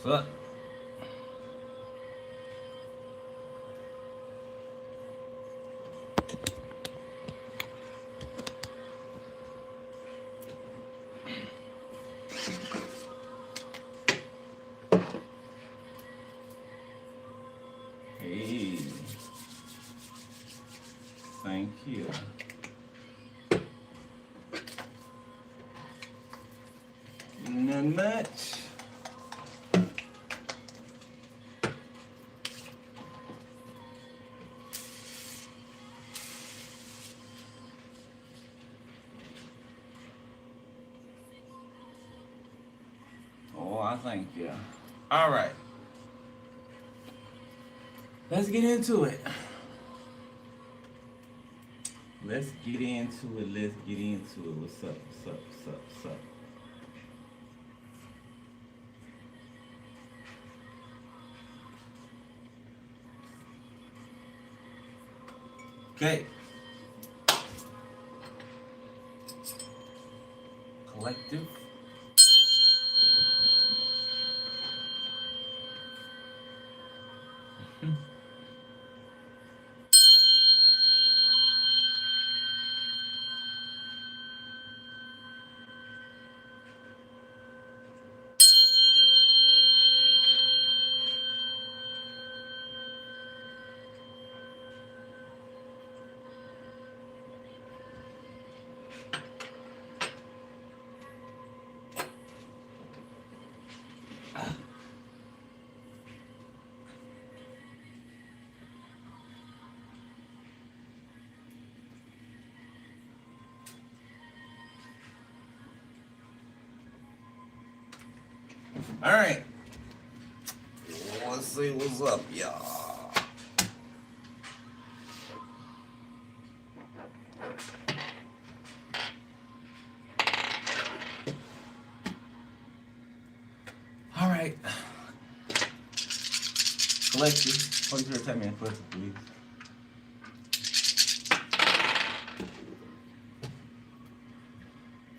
What's up? Hey, thank you. Not much. Oh, I thank you. All right. Let's get into it. Let's get into it. Let's get into it. What's up? What's up? What's up? What's up? Okay. Collective. All right. Let's see what's up, y'all. All right. Collective. Hold your time, man. Collective, please.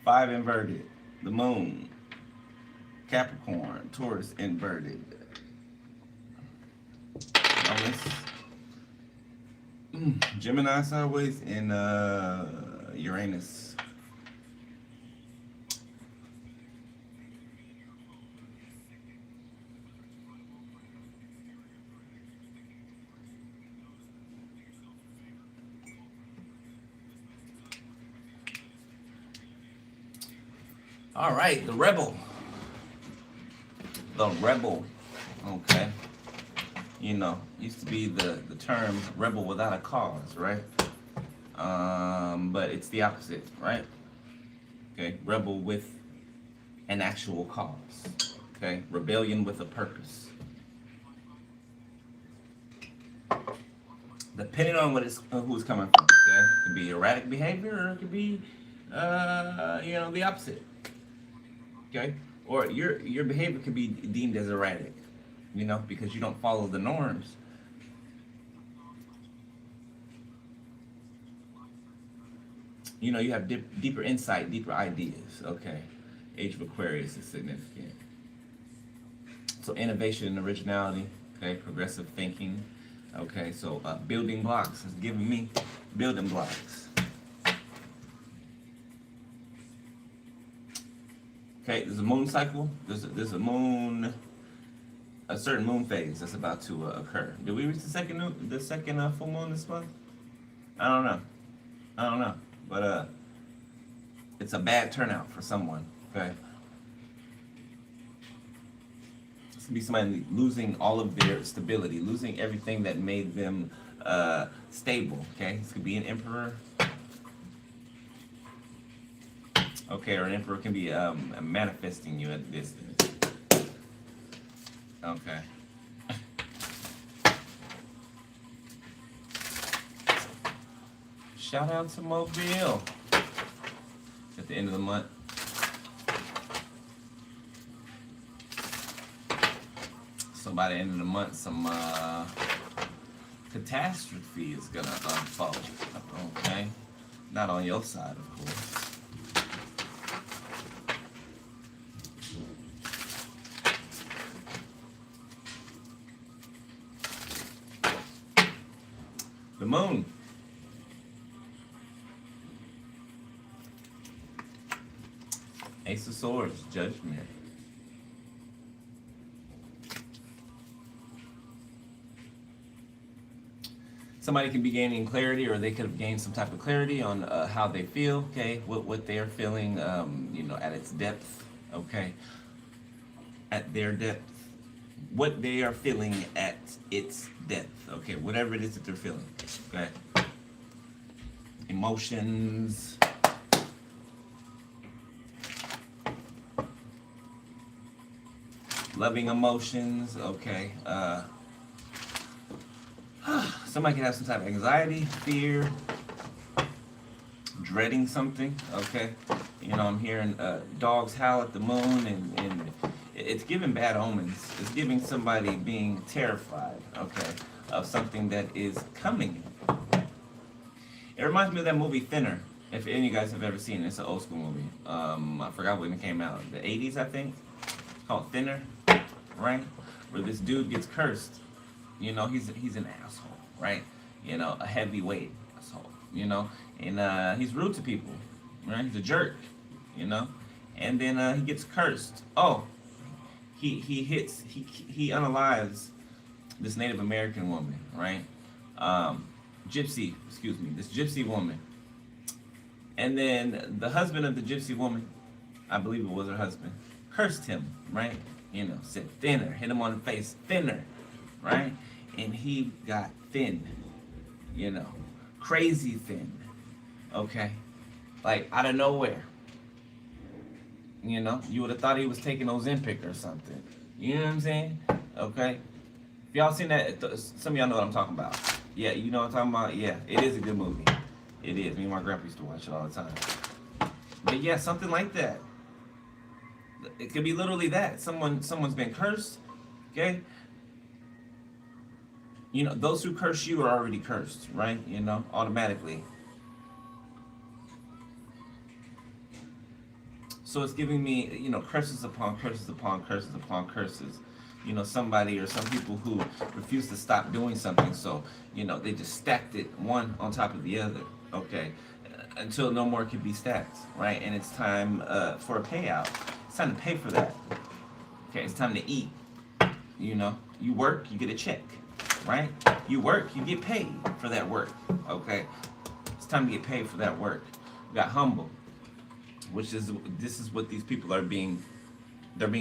Five inverted. The moon. Capricorn. Taurus inverted. Gemini sideways and Uranus. All right, the rebel. The rebel. Okay. You know, used to be the term rebel without a cause, right? But it's the opposite, right? Okay, rebel with an actual cause. Okay, rebellion with a purpose. Depending on who it's coming from. Okay, it could be erratic behavior, or it could be, the opposite. Okay, or your behavior could be deemed as erratic, because you don't follow the norms. You have deeper insight, deeper ideas. Okay, Age of Aquarius is significant. So innovation and originality. Okay, progressive thinking. Okay, so building blocks is giving me building blocks. Okay, there's a moon cycle. There's a certain moon phase that's about to occur. Did we reach the second full moon this month? I don't know. But it's a bad turnout for someone. Okay, it's gonna be somebody losing all of their stability, losing everything that made them stable. Okay, this could be an emperor. Okay, or an emperor can be manifesting you at a distance. Okay. Shout out to Mobile at the end of the month. So by the end of the month, some catastrophe is gonna unfold. Okay, not on your side, of course. The moon. Ace of Swords, Judgment. Somebody can be gaining clarity, or they could have gained some type of clarity on how they feel, okay, what they are feeling, at its depth, okay, at their depth, what they are feeling at its depth, okay, whatever it is that they're feeling, okay, emotions, loving emotions, okay, somebody can have some type of anxiety, fear, dreading something, okay? I'm hearing dogs howl at the moon, and it's giving bad omens. It's giving somebody being terrified, okay, of something that is coming. It reminds me of that movie Thinner, if any of you guys have ever seen it. It's an old school movie. I forgot when it came out. The 80s, I think. It's called Thinner, right? Where this dude gets cursed. He's an asshole. Right, a heavyweight asshole, and he's rude to people, right? He's a jerk, and then he gets cursed. Oh, he unalives this Native American woman, right? This gypsy woman, and then the husband of the gypsy woman, I believe it was her husband, cursed him, right? Said thinner, hit him on the face, thinner, right? And he got thin, crazy thin, okay? Like out of nowhere, you would have thought he was taking Ozempic or something. You know what I'm saying? Okay? If y'all seen that, some of y'all know what I'm talking about. Yeah, you know what I'm talking about? Yeah, it is a good movie. It is. Me and my grandpa used to watch it all the time. But yeah, something like that. It could be literally that. Someone's been cursed, okay? Those who curse you are already cursed, right? Automatically. So it's giving me, curses upon curses upon curses upon curses. Somebody or some people who refuse to stop doing something, so, they just stacked it one on top of the other, okay? Until no more can be stacked, right? And it's time for a payout. It's time to pay for that. Okay, it's time to eat. You work, you get a check. Right? You work, you get paid for that work. Okay? It's time to get paid for that work. You got humble, this is what these people they're being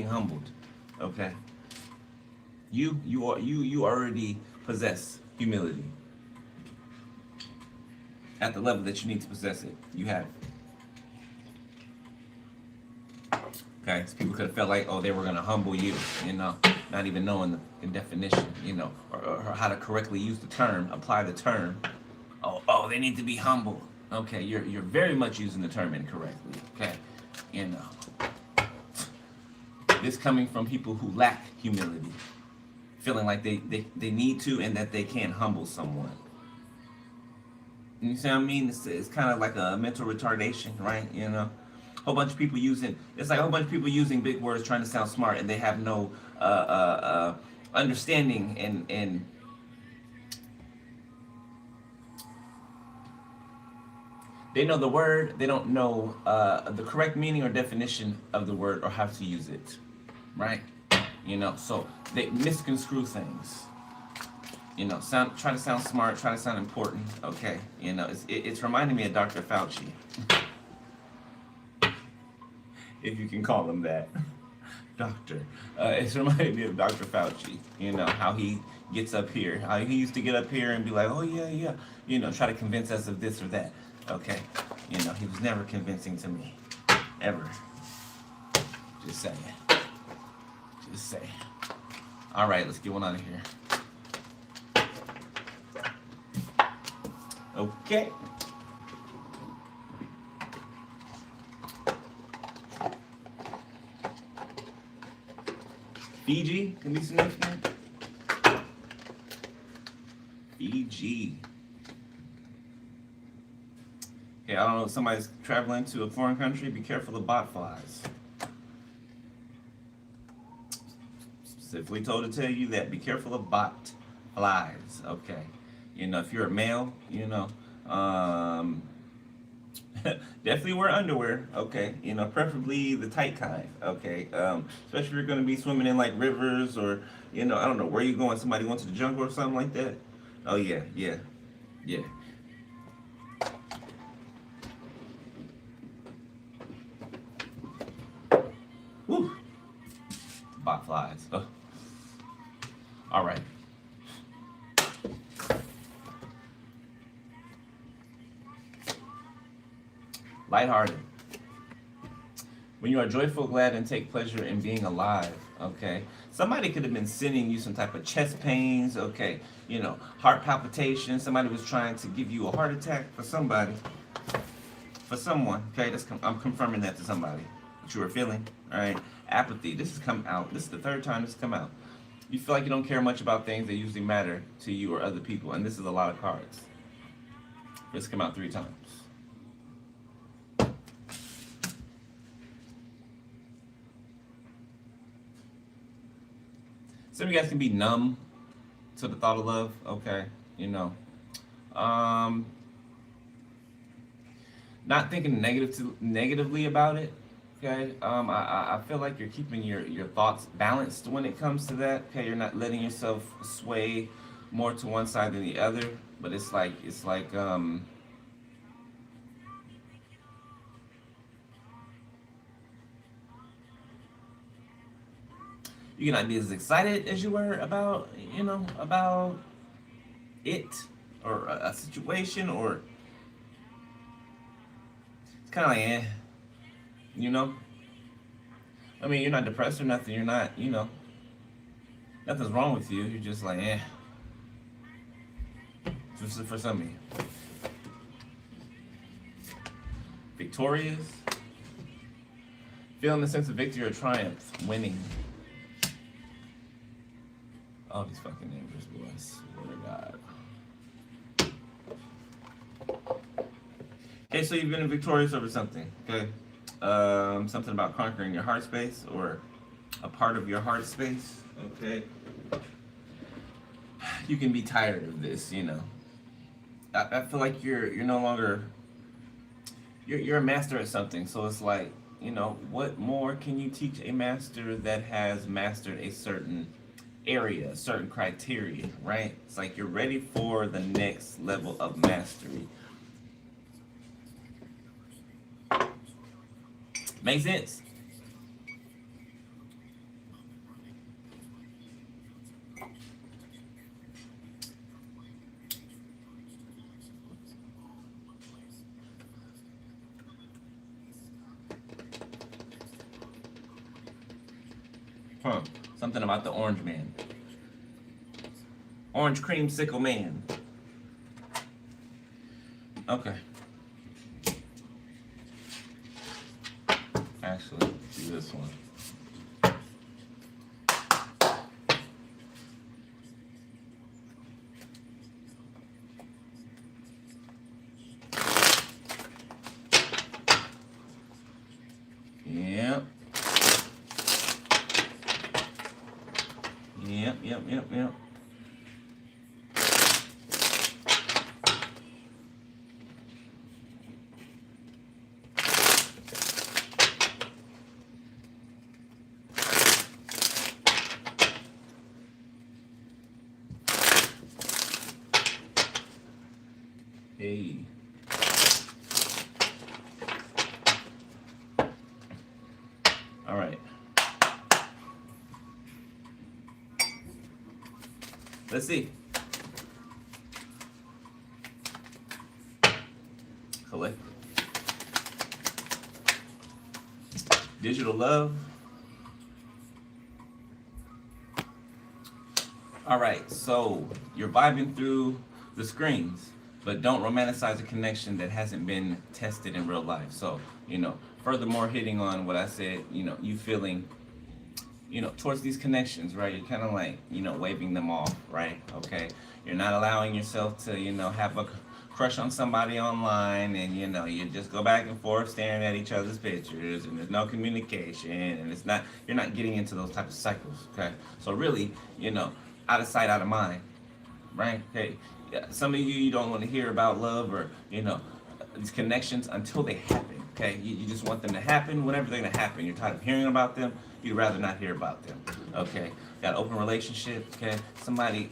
humbled. Okay? You already possess humility. At the level that you need to possess it. You have it. Okay? So people could have felt like, they were gonna humble you, not even knowing the definition, or how to correctly use the term, apply the term. Oh, they need to be humble. Okay, you're very much using the term incorrectly. Okay, this coming from people who lack humility, feeling like they need to and that they can't humble someone. You see what I mean? It's kind of like a mental retardation, right? Whole bunch of people using big words trying to sound smart, and they have no understanding and they know the word, they don't know the correct meaning or definition of the word or how to use it, right? So they misconstrue things. Try to sound smart, try to sound important. Okay, it's reminding me of Dr. Fauci. If you can call him that, doctor. It's reminding me of Dr. Fauci. How he gets up here, how he used to get up here and be like, oh yeah, try to convince us of this or that. Okay, he was never convincing to me, ever. Just saying. All right, let's get one out of here. Okay. Fiji can be significant. Fiji. Okay, I don't know if somebody's traveling to a foreign country, be careful of botflies. Specifically told to tell you that, be careful of bot flies. Okay. You know, if you're a male, you know, definitely wear underwear. Okay, you know, preferably the tight kind. Okay, especially if you're going to be swimming in like rivers or, you know, I don't know where you going. Somebody going to the jungle or something like that. Oh yeah, yeah, yeah. Woo, bot flies. Oh. All right. Lighthearted. When you are joyful, glad, and take pleasure in being alive. Okay. Somebody could have been sending you some type of chest pains. Okay. You know, heart palpitations. Somebody was trying to give you a heart attack for somebody. For someone. Okay. I'm confirming that to somebody. What you were feeling. All right. Apathy. This has come out. This is the third time this has come out. You feel like you don't care much about things that usually matter to you or other people. And this is a lot of cards. This come out 3 times. Some of you guys can be numb to the thought of love, okay? You know, not thinking negatively about it, okay? I feel like you're keeping your thoughts balanced when it comes to that, okay? You're not letting yourself sway more to one side than the other, but it's like you cannot be as excited as you were about, you know, about it or a situation, or it's kind of like, you know. I mean, you're not depressed or nothing. You're not, you know, nothing's wrong with you. You're just like, just for some of you. Victorious, feeling a sense of victory or triumph, winning. All these fucking neighbors, boy, I swear to God. Okay, so you've been victorious over something, okay? Something about conquering your heart space or a part of your heart space, okay? You can be tired of this, you know. I feel like you're no longer, you're a master at something, so it's like, you know, what more can you teach a master that has mastered a certain area, a certain criteria, right? It's like you're ready for the next level of mastery. Make sense? Huh. Something about the orange man. Orange creamsicle man. Okay. Actually, do this one. Yep. Yep. Hey. All right. Let's see. Collect. Digital love. All right, so you're vibing through the screens, but don't romanticize a connection that hasn't been tested in real life. So, you know, furthermore, hitting on what I said, you know, you feeling, you know, towards these connections, right? You're kind of like, you know, waving them off, right? Okay. You're not allowing yourself to, you know, have a crush on somebody online and, you know, you just go back and forth staring at each other's pictures and there's no communication and it's not, you're not getting into those type of cycles, okay? So really, you know, out of sight, out of mind, right? Okay. Yeah, some of you don't want to hear about love or, these connections until they happen. Okay, you just want them to happen whenever they're gonna happen. You're tired of hearing about them. You'd rather not hear about them. Okay, got an open relationship. Okay, somebody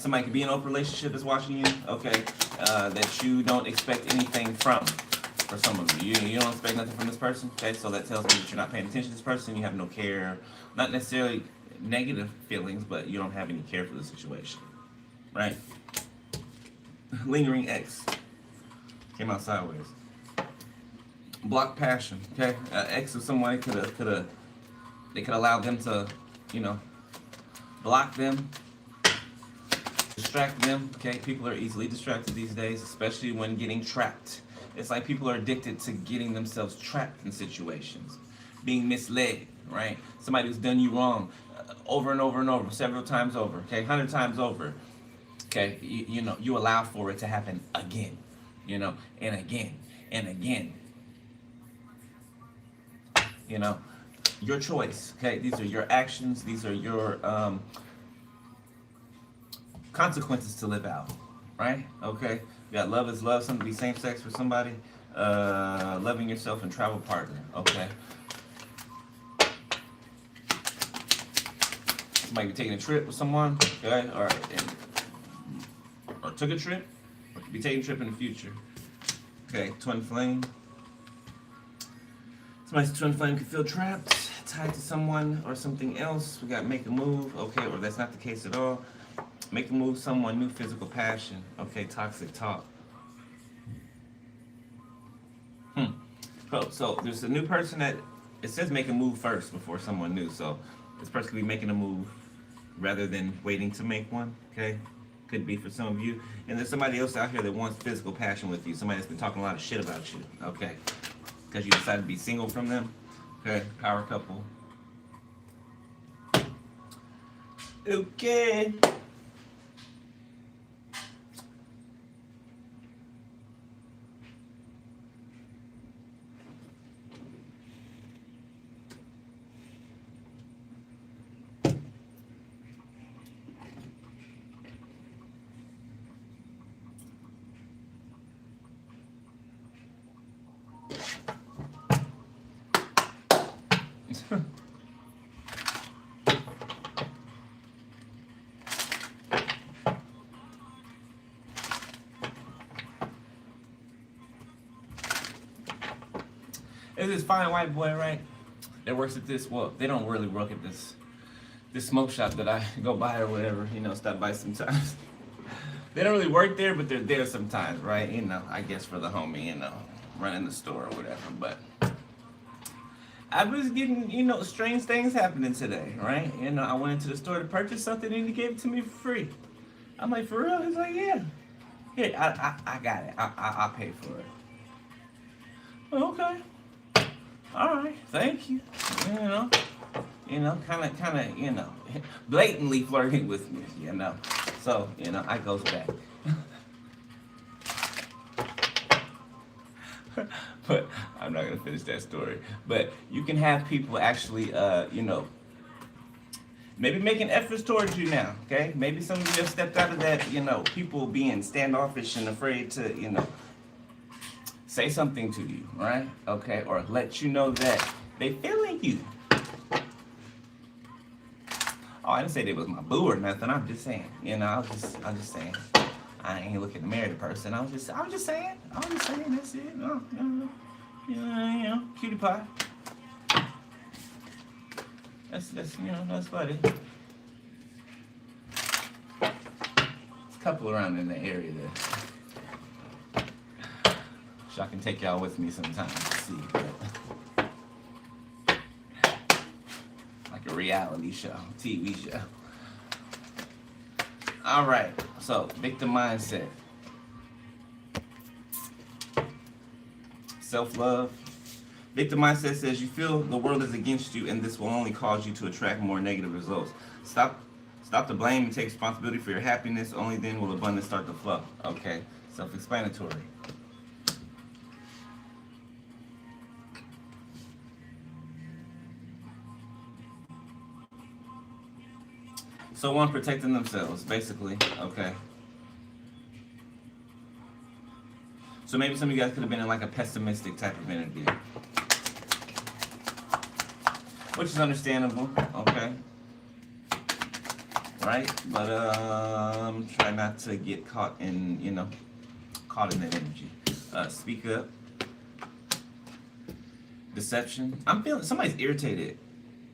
could be in an open relationship that's watching you. Okay, that you don't expect anything from. For some of you, you don't expect nothing from this person. Okay, so that tells me that you're not paying attention to this person. You have no care, not necessarily negative feelings, but you don't have any care for the situation, right? Lingering X came out sideways. Block passion. Okay, X of someone they could allow them to, block them, distract them. Okay, people are easily distracted these days, especially when getting trapped. It's like people are addicted to getting themselves trapped in situations, being misled, right? Somebody who's done you wrong over and over and over, several times over, okay, 100 times over. Okay, you allow for it to happen again, and again and again. Your choice. Okay, these are your actions. These are your consequences to live out, right? Okay, you got love is love. Something to be same sex for somebody. Loving yourself and travel partner. Okay. Somebody be taking a trip with someone. Okay, or took a trip, or could be taking a trip in the future. Okay, twin flame. Somebody's twin flame could feel trapped, tied to someone or something else. We got make a move. Okay, or that's not the case at all. Make a move, someone, new physical passion. Okay, toxic talk. So there's a new person that, it says make a move first before someone new. So this person could be making a move rather than waiting to make one. Okay, could be for some of you. And there's somebody else out here that wants physical passion with you. Somebody that's been talking a lot of shit about you. Okay, because you decided to be single from them. Okay, power couple. Okay. There's this fine white boy, right, that works at this, well, they don't really work at this smoke shop that I go by or whatever, stop by sometimes. They don't really work there, but they're there sometimes, right? I guess for the homie, running the store or whatever. But I was getting, strange things happening today, right? I went into the store to purchase something and he gave it to me for free. I'm like, for real? He's like, yeah. Here, I got it. I'll pay for it. Okay. All right, thank you. Kind of, blatantly flirting with me, So, I goes back. But I'm not gonna finish that story. But you can have people actually, maybe making efforts towards you now. Okay, maybe some of you have stepped out of that, people being standoffish and afraid to, say something to you, right? Okay, or let you know that they feeling you. Oh, I didn't say they was my boo or nothing. I'm just saying, I'm just saying. I ain't looking to marry the person. I was just saying. That's it. Cutie pie. That's that's funny. There's a couple around in the area there. I can take y'all with me sometimes to see. Like a reality show, TV show. All right, so victim mindset. Self-love. Victim mindset says you feel the world is against you and this will only cause you to attract more negative results. Stop the blame and take responsibility for your happiness. Only then will abundance start to flow. Okay, self-explanatory. So one, protecting themselves, basically, okay. So maybe some of you guys could have been in like a pessimistic type of energy, which is understandable, okay? Right? But try not to get caught in, you know, caught in that energy. Speak up. Deception. I'm feeling somebody's irritated.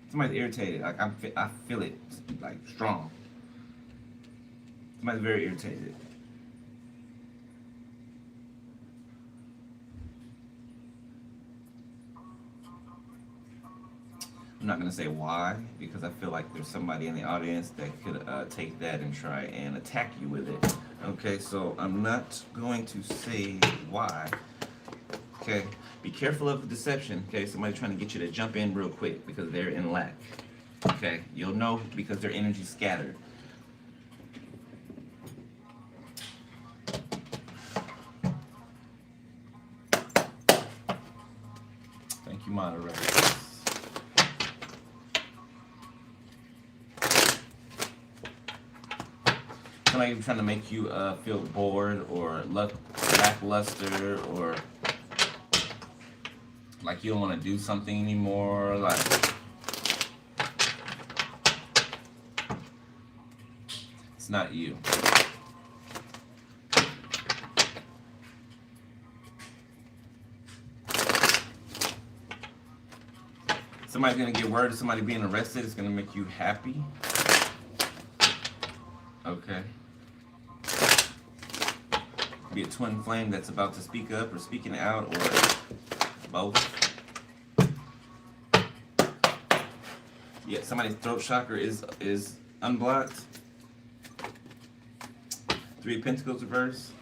Somebody's irritated. Like I feel it like strong. Somebody's very irritated. I'm not gonna say why, because I feel like there's somebody in the audience that could take that and try and attack you with it. Okay, so I'm not going to say why. Okay, be careful of the deception. Okay, somebody trying to get you to jump in real quick because they're in lack. Okay, you'll know because their energy's scattered. Thank you, moderators. Somebody trying to make you feel bored or lackluster, or like you don't want to do something anymore. Like it's not you. Somebody's gonna get word of somebody being arrested. It's gonna make you happy. Okay. Be a twin flame that's about to speak up or speaking out, or both. Yeah, somebody's throat chakra is unblocked. 3 of Pentacles reverse.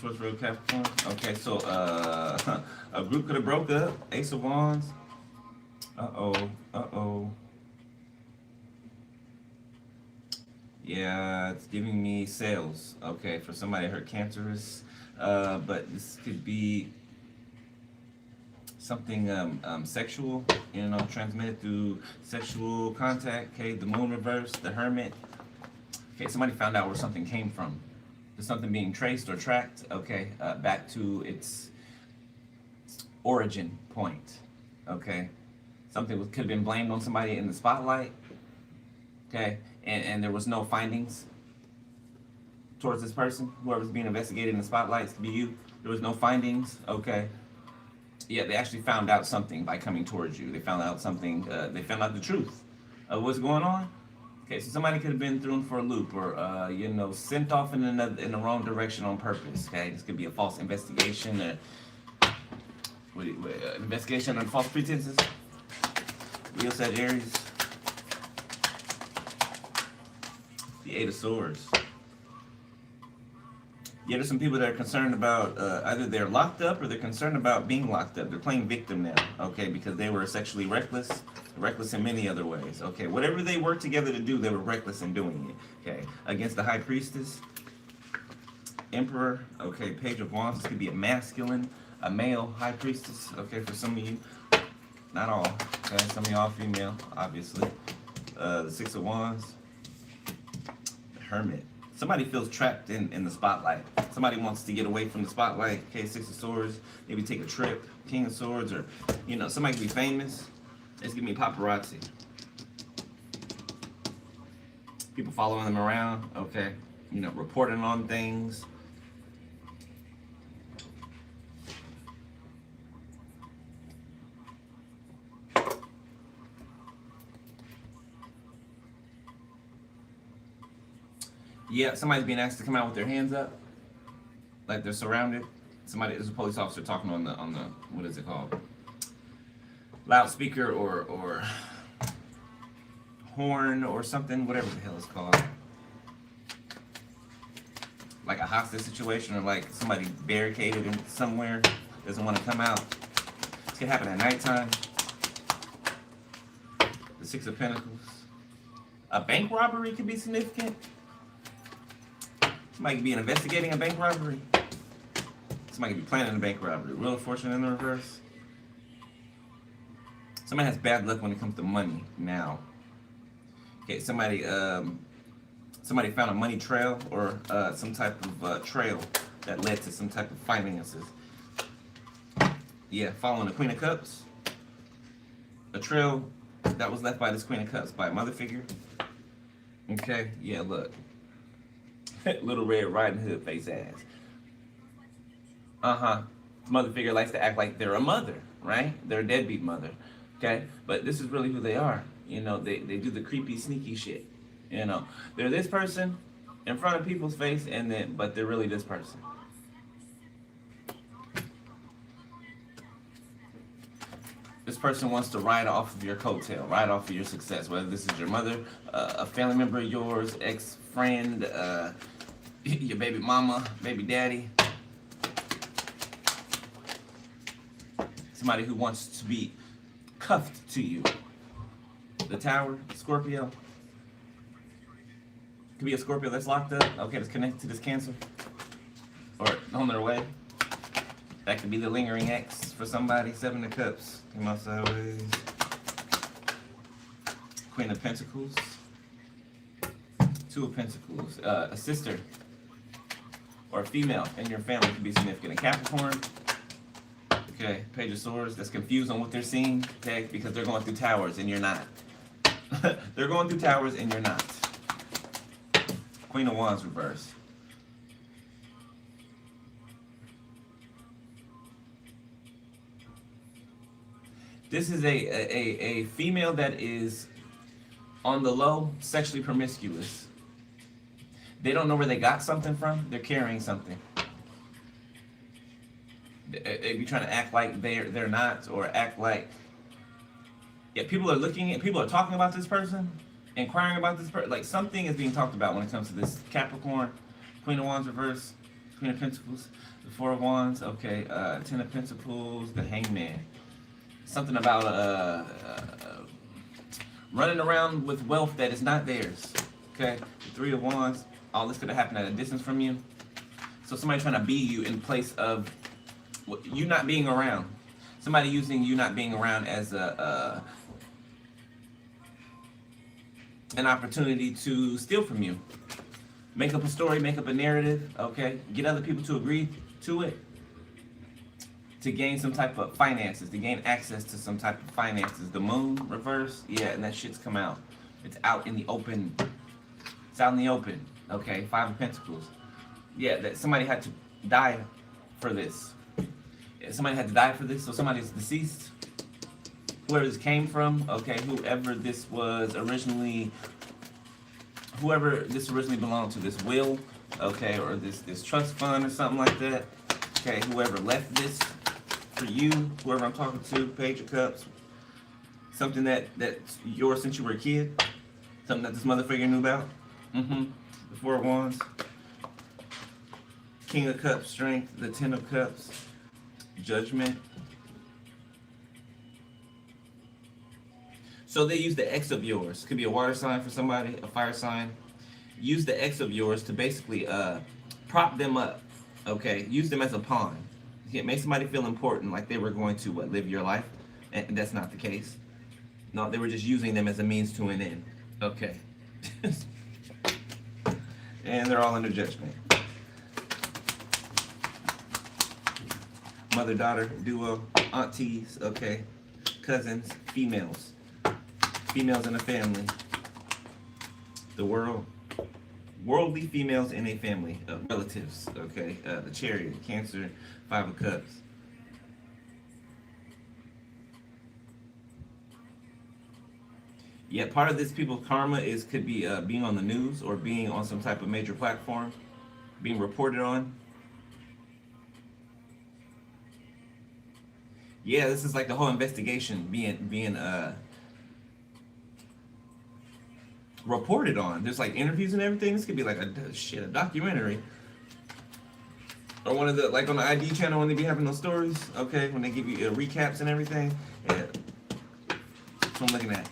Towards Road Capricorn. Okay, so a group could have broke up. Ace of Wands. Uh-oh. Yeah, it's giving me sales. Okay, for somebody hurt cancerous. But this could be something sexual, you know, transmitted through sexual contact. Okay, the moon reverse, the hermit. Okay, somebody found out where something came from. There's something being traced or tracked, okay, back to its origin point. Okay, something could have been blamed on somebody in the spotlight. Okay, and there was no findings towards this person, whoever's being investigated in the spotlights, to be you. There was no findings, okay. Yeah, they actually found out something by coming towards you. They found out something, they found out the truth of what's going on. Okay, so somebody could have been thrown for a loop, or, you know, sent off in the wrong direction on purpose, okay. This could be a false investigation, investigation on false pretenses. Leo, Sagittarius. The 8 of Swords. Yeah, there's some people that are concerned about either they're locked up or they're concerned about being locked up. They're playing victim now, okay, because they were sexually reckless in many other ways, okay. Whatever they worked together to do, they were reckless in doing it, okay. Against the High Priestess, Emperor, okay, Page of Wands. This could be a male High Priestess, okay, for some of you. Not all, okay, some of y'all female, obviously. The 6 of Wands. Hermit. Somebody feels trapped in the spotlight. Somebody wants to get away from the spotlight. Okay, 6 of Swords. Maybe take a trip. King of Swords, or, you know, somebody could be famous. It's gonna be paparazzi. People following them around. Okay, you know, reporting on things. Yeah, somebody's being asked to come out with their hands up, like they're surrounded. There's a police officer talking on the what is it called? Loudspeaker or horn or something, whatever the hell it's called. Like a hostage situation, or like somebody barricaded in somewhere, doesn't want to come out. This could happen at nighttime. The 6 of Pentacles. A bank robbery could be significant. Somebody could be investigating a bank robbery. Somebody could be planning a bank robbery. Wheel of Fortune in the reverse. Somebody has bad luck when it comes to money now. Okay, somebody found a money trail, or some type of trail that led to some type of finances. Yeah, following the Queen of Cups, a trail that was left by this Queen of Cups by a mother figure. Okay, yeah, look. Little Red Riding Hood face ass. Mother figure likes to act like they're a mother, right? They're a deadbeat mother. Okay? But this is really who they are. You know, they do the creepy, sneaky shit. You know, they're this person in front of people's face, but they're really this person. This person wants to ride off of your coattail, ride off of your success, whether this is your mother, a family member of yours, ex-friend, your baby mama, baby daddy. Somebody who wants to be cuffed to you. The Tower, Scorpio. Could be a Scorpio that's locked up, okay, that's connected to this Cancer. Or on their way. That could be the lingering ex for somebody. Seven of Cups. Come out sideways. Queen of Pentacles. Two of Pentacles. A sister or a female in your family could be significant. A Capricorn. Okay, Page of Swords. That's confused on what they're seeing. Okay, because they're going through towers and you're not. They're going through towers and you're not. Queen of Wands reverse. This is a female that is on the low, sexually promiscuous. They don't know where they got something from. They're carrying something. They be trying to act like they're not, or act like, yeah, people are talking about this person, inquiring about this person. Like something is being talked about when it comes to this Capricorn, Queen of Wands reverse, Queen of Pentacles, the Four of Wands. Okay, Ten of Pentacles, the Hangman. Something about running around with wealth that is not theirs. Okay, the Three of Wands. All this could have happened at a distance from you. So somebody trying to be you in place of you not being around. Somebody using you not being around as an opportunity to steal from you. Make up a story, make up a narrative, okay? Get other people to agree to it. To gain some type of finances, to gain access to some type of finances. The Moon reverse, yeah, and that shit's come out. It's out in the open. It's out in the open, okay? Five of Pentacles. Yeah, that somebody had to die for this. Yeah, somebody had to die for this, so somebody's deceased. Whoever this came from, okay, whoever this originally belonged to, this will, okay, or this trust fund or something like that. Okay, whoever left this for you, whoever I'm talking to, Page of Cups, something that's yours since you were a kid, something that this mother figure knew about. The Four of Wands, King of Cups, Strength, the Ten of Cups, Judgment. So they use the ex of yours. Could be a water sign for somebody, a fire sign. Use the ex of yours to basically prop them up. Okay, use them as a pawn. Make somebody feel important, like they were going to live your life, and that's not the case. No, they were just using them as a means to an end. Okay. And they're all under judgment. Mother-daughter duo, aunties, okay, cousins, females in a family. The world. Worldly females in a family of relatives, okay? The Chariot, Cancer, Five of Cups. Yeah, part of this people's karma could be being on the news or being on some type of major platform, being reported on. Yeah, this is like the whole investigation being reported on. There's like interviews and everything. This could be like a documentary. Or one of the, like on the ID channel when they be having those stories, okay, when they give you recaps and everything. Yeah. That's what I'm looking at.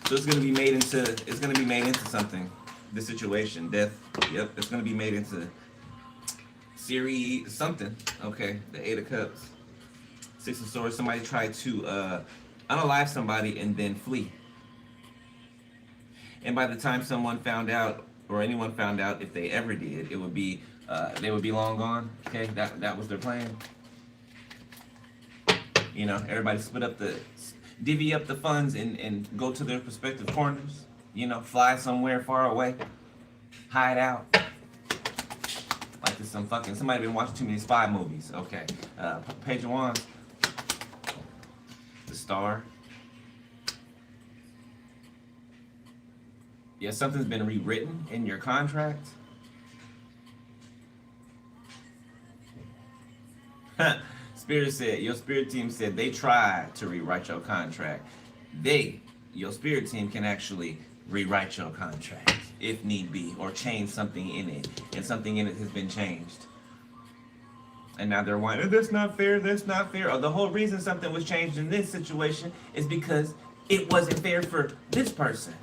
So it's gonna be made into something. This situation, death. Yep, it's gonna be made into series something. Okay, the Eight of Cups, Six of Swords. Somebody tried to unalive somebody and then flee. And by the time someone found out, or anyone found out, if they ever did, it would be they would be long gone. Okay, that was their plan. You know, everybody divvy up the funds and go to their respective corners. You know, fly somewhere far away, hide out. Like there's somebody been watching too many spy movies. Okay, page one, the star. Yeah, something's been rewritten in your contract. Spirit said, your spirit team said they tried to rewrite your contract. Your spirit team can actually rewrite your contract if need be, or change something in it, and something in it has been changed. And now they're wondering, that's not fair, that's not fair. Or the whole reason something was changed in this situation is because it wasn't fair for this person.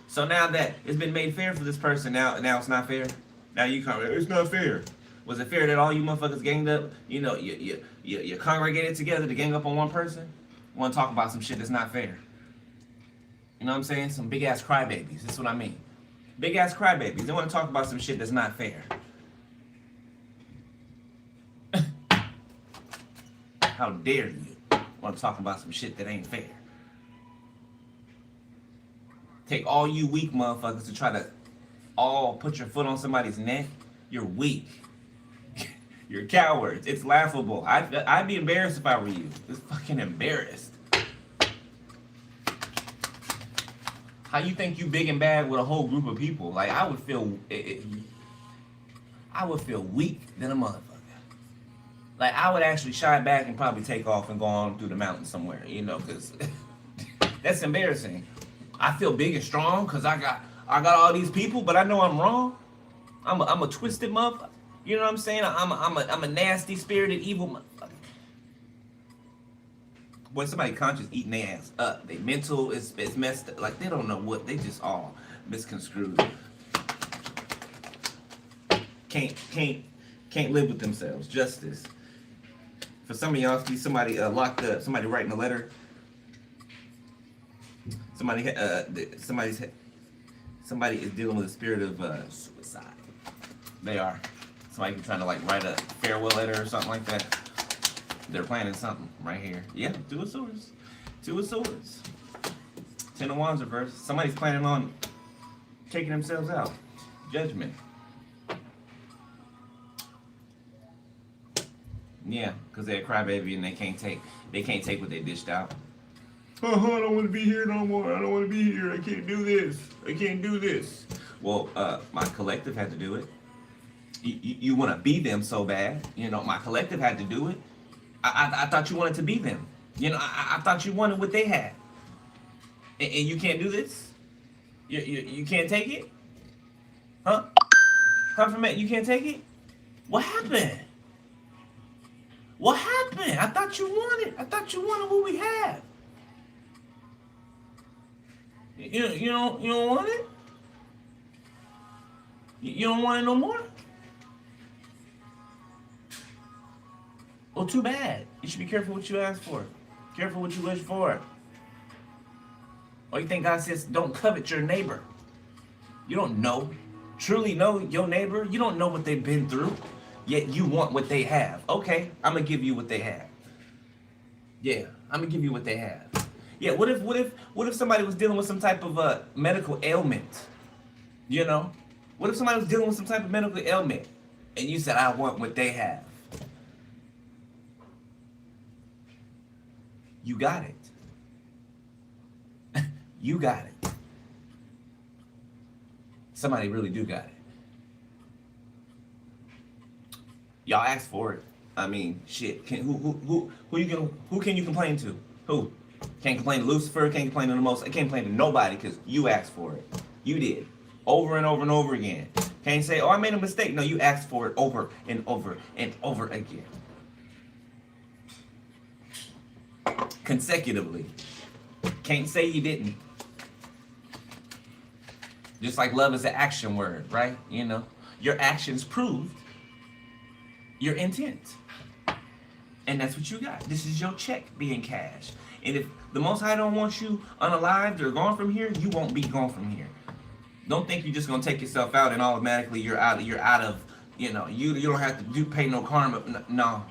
So now that it's been made fair for this person, now it's not fair. Now you come, it's not fair. Was it fair that all you motherfuckers ganged up? You know, you congregated together to gang up on one person? You want to talk about some shit that's not fair? You know what I'm saying? Some big ass crybabies. That's what I mean. Big ass crybabies. They want to talk about some shit that's not fair. How dare you want to talk about some shit that ain't fair? Take all you weak motherfuckers to try to all put your foot on somebody's neck. You're weak. You're cowards. It's laughable. I'd be embarrassed if I were you. It's fucking embarrassed. How you think you big and bad with a whole group of people? Like I would feel weak than a motherfucker. Like I would actually shy back and probably take off and go on through the mountains somewhere, you know, because that's embarrassing. I feel big and strong because I got all these people, but I know I'm wrong. I'm a twisted motherfucker. You know what I'm saying? I'm a nasty, spirited, evil motherfucker. Boy, somebody conscious eating their ass up. They mental is messed up. Like they don't know what. They just all misconstrued. Can't live with themselves. Justice. For some of y'all, see somebody locked up. Somebody writing a letter. Somebody is dealing with a spirit of suicide. They are. Somebody trying to like write a farewell letter or something like that. They're planning something right here. Yeah, Two of Swords. Two of Swords. Ten of Wands reverse. Somebody's planning on taking themselves out. Judgment. Yeah, because they're a crybaby and they can't take what they dished out. I don't want to be here no more. I don't want to be here. I can't do this. I can't do this. Well, my collective had to do it. You want to be them so bad. You know, my collective had to do it. I thought you wanted to be them. You know, I thought you wanted what they had. And you can't do this? You can't take it? Huh? Confirmation, you can't take it? What happened? What happened? I thought you wanted what we had. You don't want it? You don't want it no more? Well, too bad. You should be careful what you ask for. Careful what you wish for. Or you think God says, don't covet your neighbor. You don't truly know your neighbor. You don't know what they've been through. Yet you want what they have. Okay, I'm going to give you what they have. Yeah, I'm going to give you what they have. Yeah, what if somebody was dealing with some type of medical ailment? You know? What if somebody was dealing with some type of medical ailment and you said, I want what they have? You got it. You got it. Somebody really do got it. Y'all asked for it. I mean, shit. Who can you complain to? Who? Can't complain to Lucifer. Can't complain to the Most. I can't complain to nobody because you asked for it. You did. Over and over and over again. Can't say, oh, I made a mistake. No, you asked for it over and over and over again. Consecutively. Can't say you didn't. Just like love is an action word, right? You know, your actions proved your intent. And that's what you got. This is your check being cashed. And if the Most High don't want you unalived or gone from here, you won't be gone from here. Don't think you're just gonna take yourself out and automatically you're out of You know, you don't have to pay no karma. No,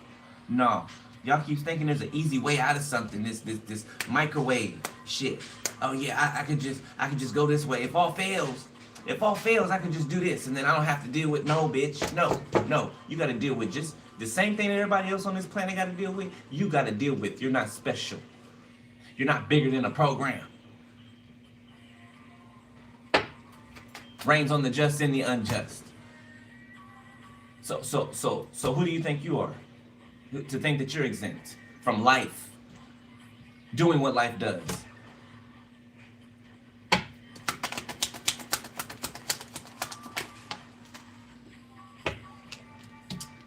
no. Y'all keep thinking there's an easy way out of something. This microwave shit. Oh yeah, I could just go this way. If all fails, I could just do this, and then I don't have to deal with no bitch. No. You got to deal with just the same thing that everybody else on this planet got to deal with. You got to deal with. You're not special. You're not bigger than a program. Rains on the just and the unjust. So who do you think you are? To think that you're exempt from life, doing what life does.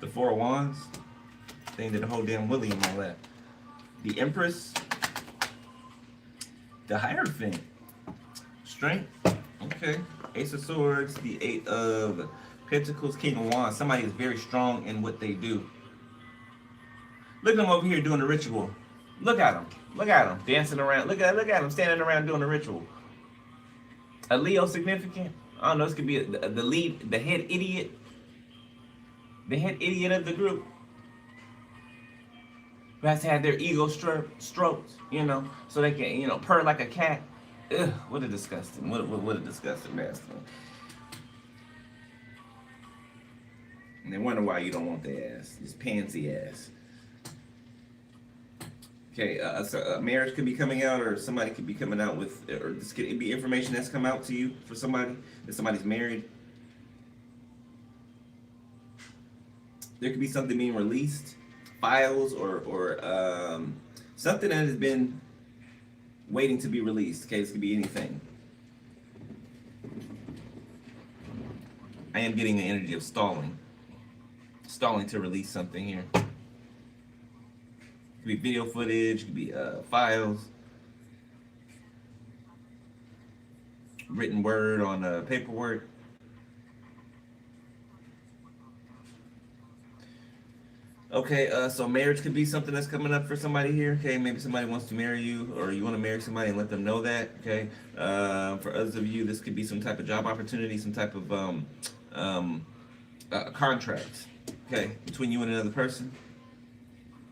The Four of Wands, thing that the whole damn Willie in my lap. The Empress, the Hierophant, Strength, okay. Ace of Swords, the Eight of Pentacles, King of Wands. Somebody is very strong in what they do. Look at them over here doing the ritual. Look at them. Look at them dancing around. Look at them standing around doing the ritual. A Leo significant? I don't know. This could be the head idiot. The head idiot of the group. Who has to have their ego stroked, you know, so they can, you know, purr like a cat. Ugh, what a disgusting. What a disgusting masculine. And they wonder why you don't want their ass. This pansy ass. Okay, so marriage could be coming out, or somebody could be coming out with, or this could be information that's come out to you for somebody, that somebody's married. There could be something being released, files, or something that has been waiting to be released. Okay, this could be anything. I am getting the energy of stalling to release something here. It could be video footage, it could be files, written word on paperwork. Okay, so marriage could be something that's coming up for somebody here. Okay, maybe somebody wants to marry you, or you want to marry somebody and let them know that. Okay, for others of you, this could be some type of job opportunity, some type of contract. Okay, between you and another person.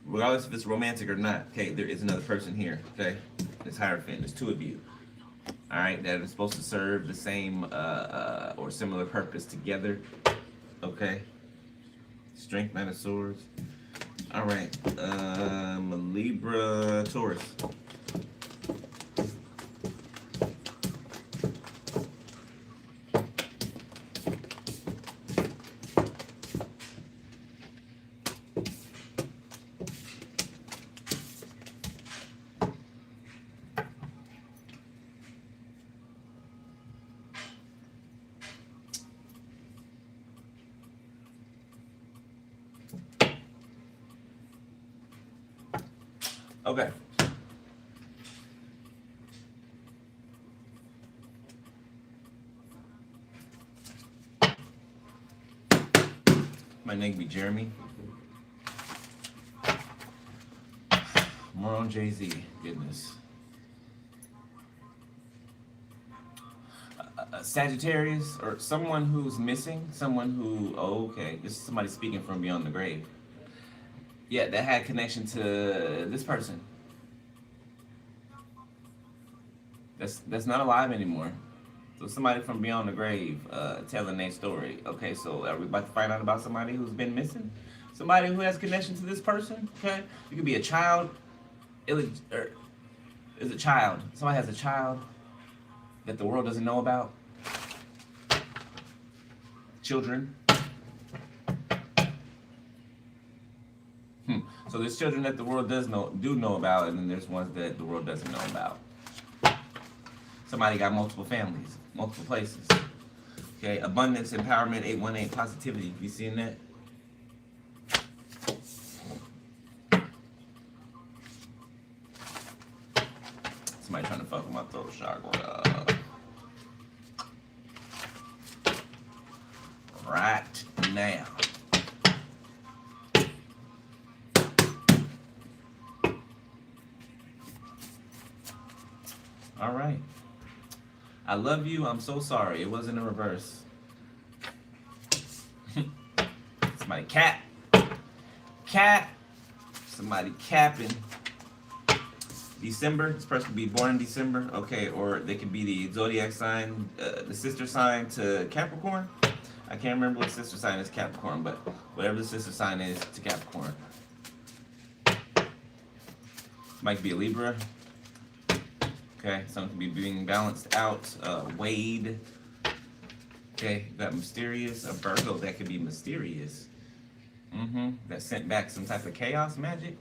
Regardless if it's romantic or not, okay, there is another person here, okay? It's Hierophant, there's two of you, all right, that are supposed to serve the same or similar purpose together, okay? Strength, Knight of Swords. All right, Libra, Taurus. Okay. My name could be Jeremy. More on Jay-Z. Goodness. Sagittarius, or someone who's missing, someone who, oh, okay, this is somebody speaking from beyond the grave. Yeah, that had connection to this person. That's not alive anymore. So somebody from beyond the grave telling their story. Okay, so are we about to find out about somebody who's been missing? Somebody who has connection to this person? Okay, it could be a child. Is a child. Somebody has a child that the world doesn't know about. Children. So there's children that the world do know about, and then there's ones that the world doesn't know about. Somebody got multiple families, multiple places. Okay, abundance, empowerment, 818, positivity. You seeing that? Somebody trying to fuck with my throat chakra. Right now. All right. I love you. I'm so sorry. It wasn't in reverse. Somebody cap. Somebody capping. December. This person could be born in December. Okay, or they could be the zodiac sign, the sister sign to Capricorn. I can't remember what sister sign is Capricorn, but whatever the sister sign is to Capricorn. Might be a Libra. Okay, something could be being balanced out. Wade. Okay, got mysterious. A Virgo, that could be mysterious. That sent back some type of chaos magic.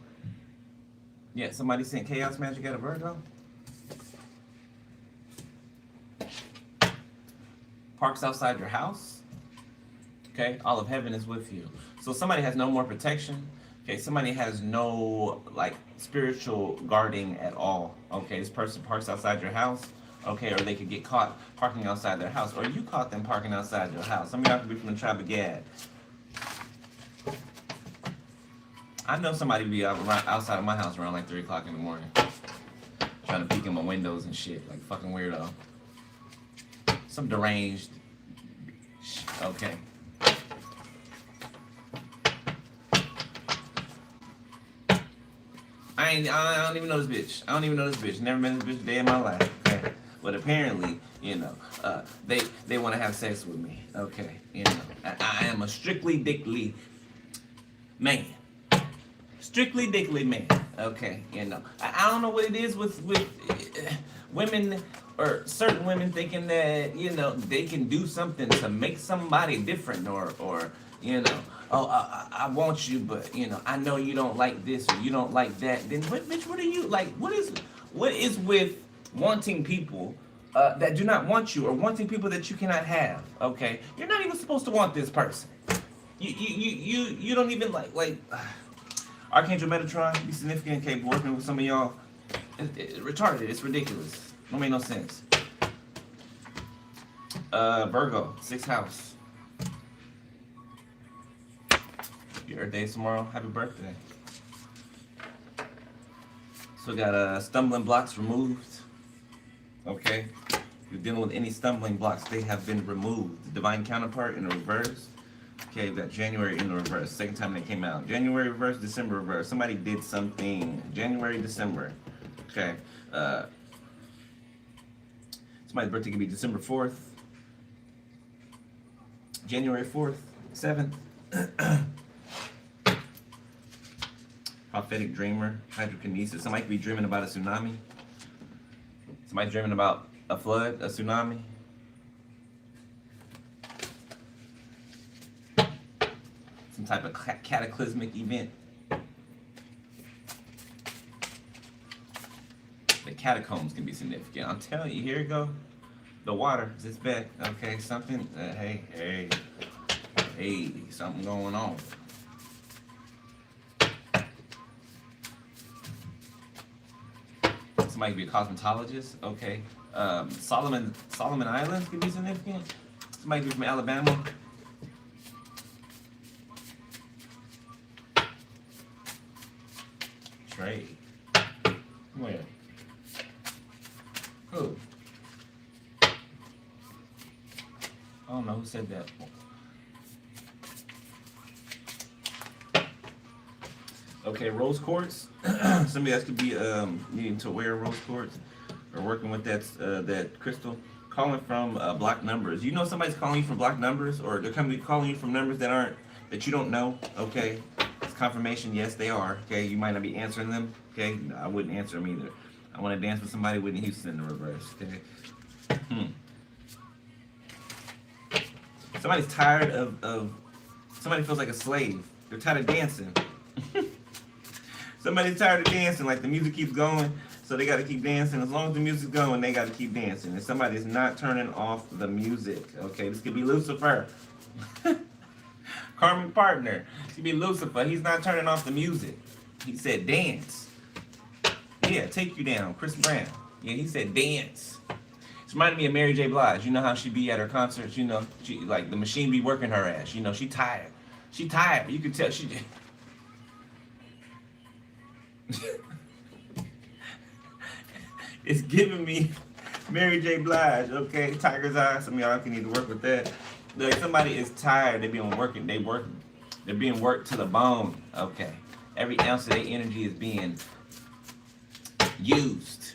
Yeah, somebody sent chaos magic at a Virgo. Parks outside your house. Okay, all of heaven is with you. So somebody has no more protection. Okay, somebody has no like spiritual guarding at all. Okay, this person parks outside your house. Okay, or they could get caught parking outside their house, or you caught them parking outside your house. Some of y'all could be from the tribe of Gad. I know somebody be outside of my house around like 3 o'clock in the morning, trying to peek in my windows and shit, like fucking weirdo. Some deranged. Okay. I don't even know this bitch. Never met this bitch a day in my life. Okay. But apparently, you know, they want to have sex with me. Okay. You know, I am a strictly dickly man. Strictly dickly man. Okay. You know, I don't know what it is with women or certain women thinking that, you know, they can do something to make somebody different or you know, oh, I want you, but, you know, I know you don't like this or you don't like that. Then, bitch, what are you, like, what is with wanting people that do not want you or wanting people that you cannot have, okay? You're not even supposed to want this person. You don't even, like Archangel Metatron, be significant, okay, working with some of y'all. It's retarded, it's ridiculous. Don't make no sense. Virgo, 6th house. Your Earth Day tomorrow. Happy birthday. So we got stumbling blocks removed. Okay. If you're dealing with any stumbling blocks, they have been removed. The divine counterpart in the reverse. Okay, we got January in the reverse. Second time they came out. January reverse, December reverse. Somebody did something. January, December. Okay. Somebody's birthday could be December 4th. January 4th, 7th. Prophetic dreamer, hydrokinesis. Somebody could be dreaming about a tsunami. Somebody dreaming about a flood, a tsunami. Some type of cataclysmic event. The catacombs can be significant. I'm telling you, here you go. The water is back. Okay, something. Hey, something going on. Somebody could be a cosmetologist. Okay. Solomon Islands could be significant. Somebody could be from Alabama. Trade. Where? Who? I don't know who said that. Okay, rose quartz. Somebody else could be needing to wear rose quartz or working with that crystal. Calling from blocked numbers. You know somebody's calling you from blocked numbers, or they're coming calling you from numbers that you don't know. Okay, it's confirmation. Yes, they are. Okay, you might not be answering them. Okay, no, I wouldn't answer them either. I want to dance with somebody. Whitney Houston in the reverse. Okay. Somebody's tired of. Somebody feels like a slave. They're tired of dancing. Somebody's tired of dancing, like the music keeps going, so they got to keep dancing. As long as the music's going, they got to keep dancing. And somebody's not turning off the music, okay? This could be Lucifer. Karmic partner. This could be Lucifer. He's not turning off the music. He said dance. Yeah, take you down. Chris Brown. Yeah, he said dance. It's reminding me of Mary J. Blige. You know how she be at her concerts? You know, she like the machine be working her ass. You know, she tired. She tired. You can tell she just... It's giving me Mary J. Blige, okay? Tiger's Eye. Some of y'all can need to work with that. Like somebody is tired. They be on working. They working. They're being worked to the bone. Okay. Every ounce of their energy is being used.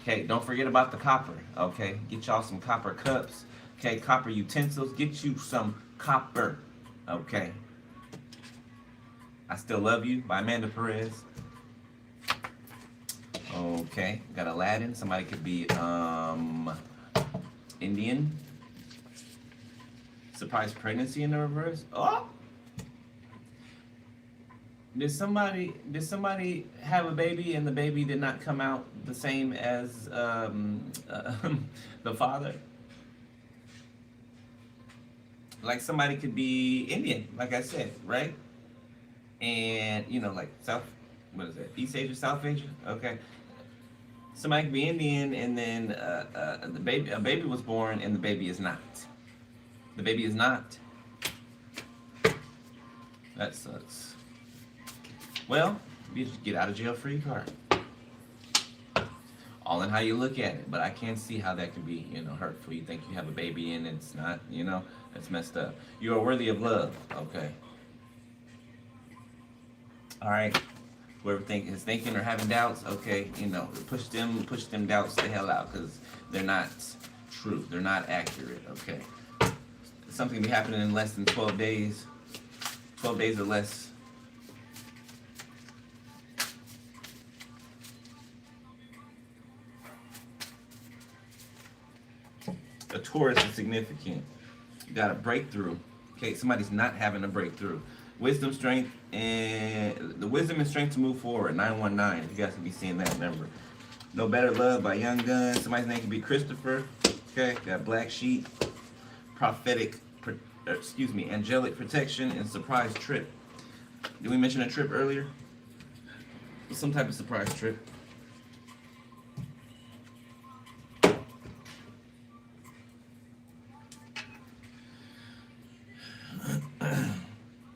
Okay, don't forget about the copper. Okay, get y'all some copper cups. Okay, copper utensils. Get you some copper. Okay. I Still Love You by Amanda Perez. Okay, got Aladdin. Somebody could be Indian. Surprise pregnancy in the reverse. Oh. Did somebody have a baby and the baby did not come out the same as the father? Like somebody could be Indian, like I said, right? And like what is that? East Asia, South Asia? Okay. Somebody could be Indian, and then a baby was born, and the baby is not. The baby is not. That sucks. Well, you just get out of jail free card. All in how you look at it, but I can't see how that can be, hurtful. You think you have a baby and it's not, that's messed up. You are worthy of love, okay. All right. Whoever is thinking or having doubts, okay, push them doubts the hell out, because they're not true. They're not accurate, okay. Something be happening in less than 12 days. 12 days or less. A Taurus is significant. You got a breakthrough. Okay, somebody's not having a breakthrough. Wisdom, strength, and the wisdom and strength to move forward. 919. If you guys can be seeing that number. No Better Love by Young Gun. Somebody's name could be Christopher. Okay, got Black Sheep, prophetic, angelic protection, and surprise trip. Did we mention a trip earlier? Some type of surprise trip.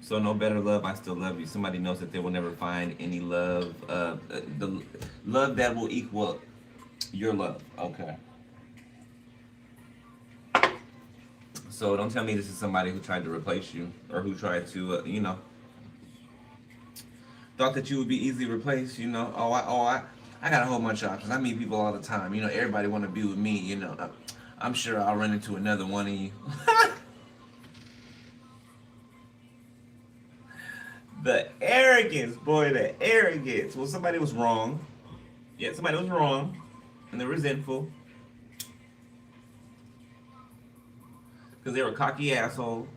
So no better love, I still love you. Somebody knows that they will never find any love, the love that will equal your love. Okay. So don't tell me this is somebody who tried to replace you, or who tried to, thought that you would be easily replaced. I got a whole bunch of options. I meet people all the time. Everybody want to be with me. I'm sure I'll run into another one of you. The arrogance, boy, the arrogance. Well, somebody was wrong. Yeah, somebody was wrong. And they're resentful. Because they were a cocky asshole.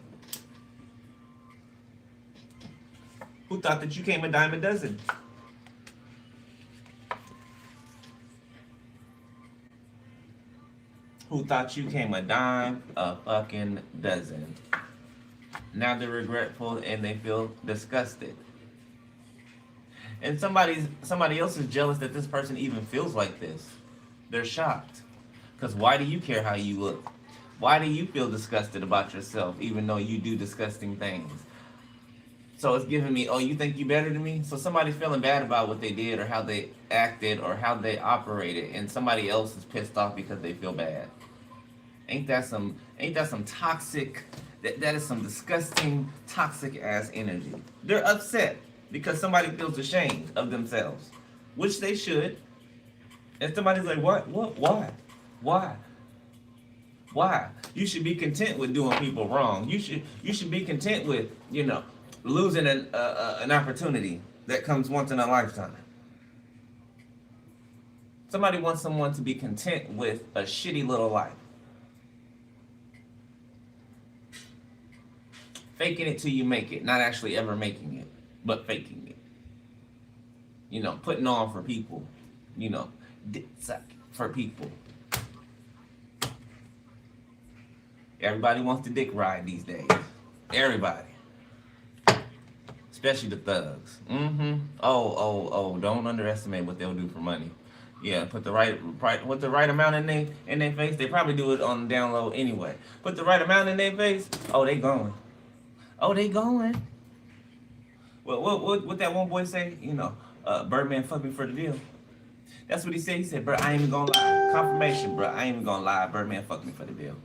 Who thought that you came a dime a dozen? Who thought you came a dime a fucking dozen? Now they're regretful and they feel disgusted. And somebody else is jealous that this person even feels like this. They're shocked. Because why do you care how you look? Why do you feel disgusted about yourself even though you do disgusting things? So it's giving me, oh, you think you better than me? So somebody's feeling bad about what they did or how they acted or how they operated, and somebody else is pissed off because they feel bad. Ain't that some toxic, that is some disgusting, toxic ass energy. They're upset because somebody feels ashamed of themselves, which they should. And somebody's like, what, why? You should be content with doing people wrong. You should be content with, losing an opportunity that comes once in a lifetime. Somebody wants someone to be content with a shitty little life. Faking it till you make it, not actually ever making it, but faking it. Putting on for people. Dick suck for people. Everybody wants to dick ride these days. Everybody. Especially the thugs. Oh, don't underestimate what they'll do for money. Yeah, put the right amount in their face. They probably do it on the down low anyway. Put the right amount in their face. Oh, they going. Well, what that one boy say? Birdman fucked me for the deal. That's what he said. He said, bro, I ain't even gonna lie. Confirmation, bro. I ain't even gonna lie. Birdman fucked me for the deal.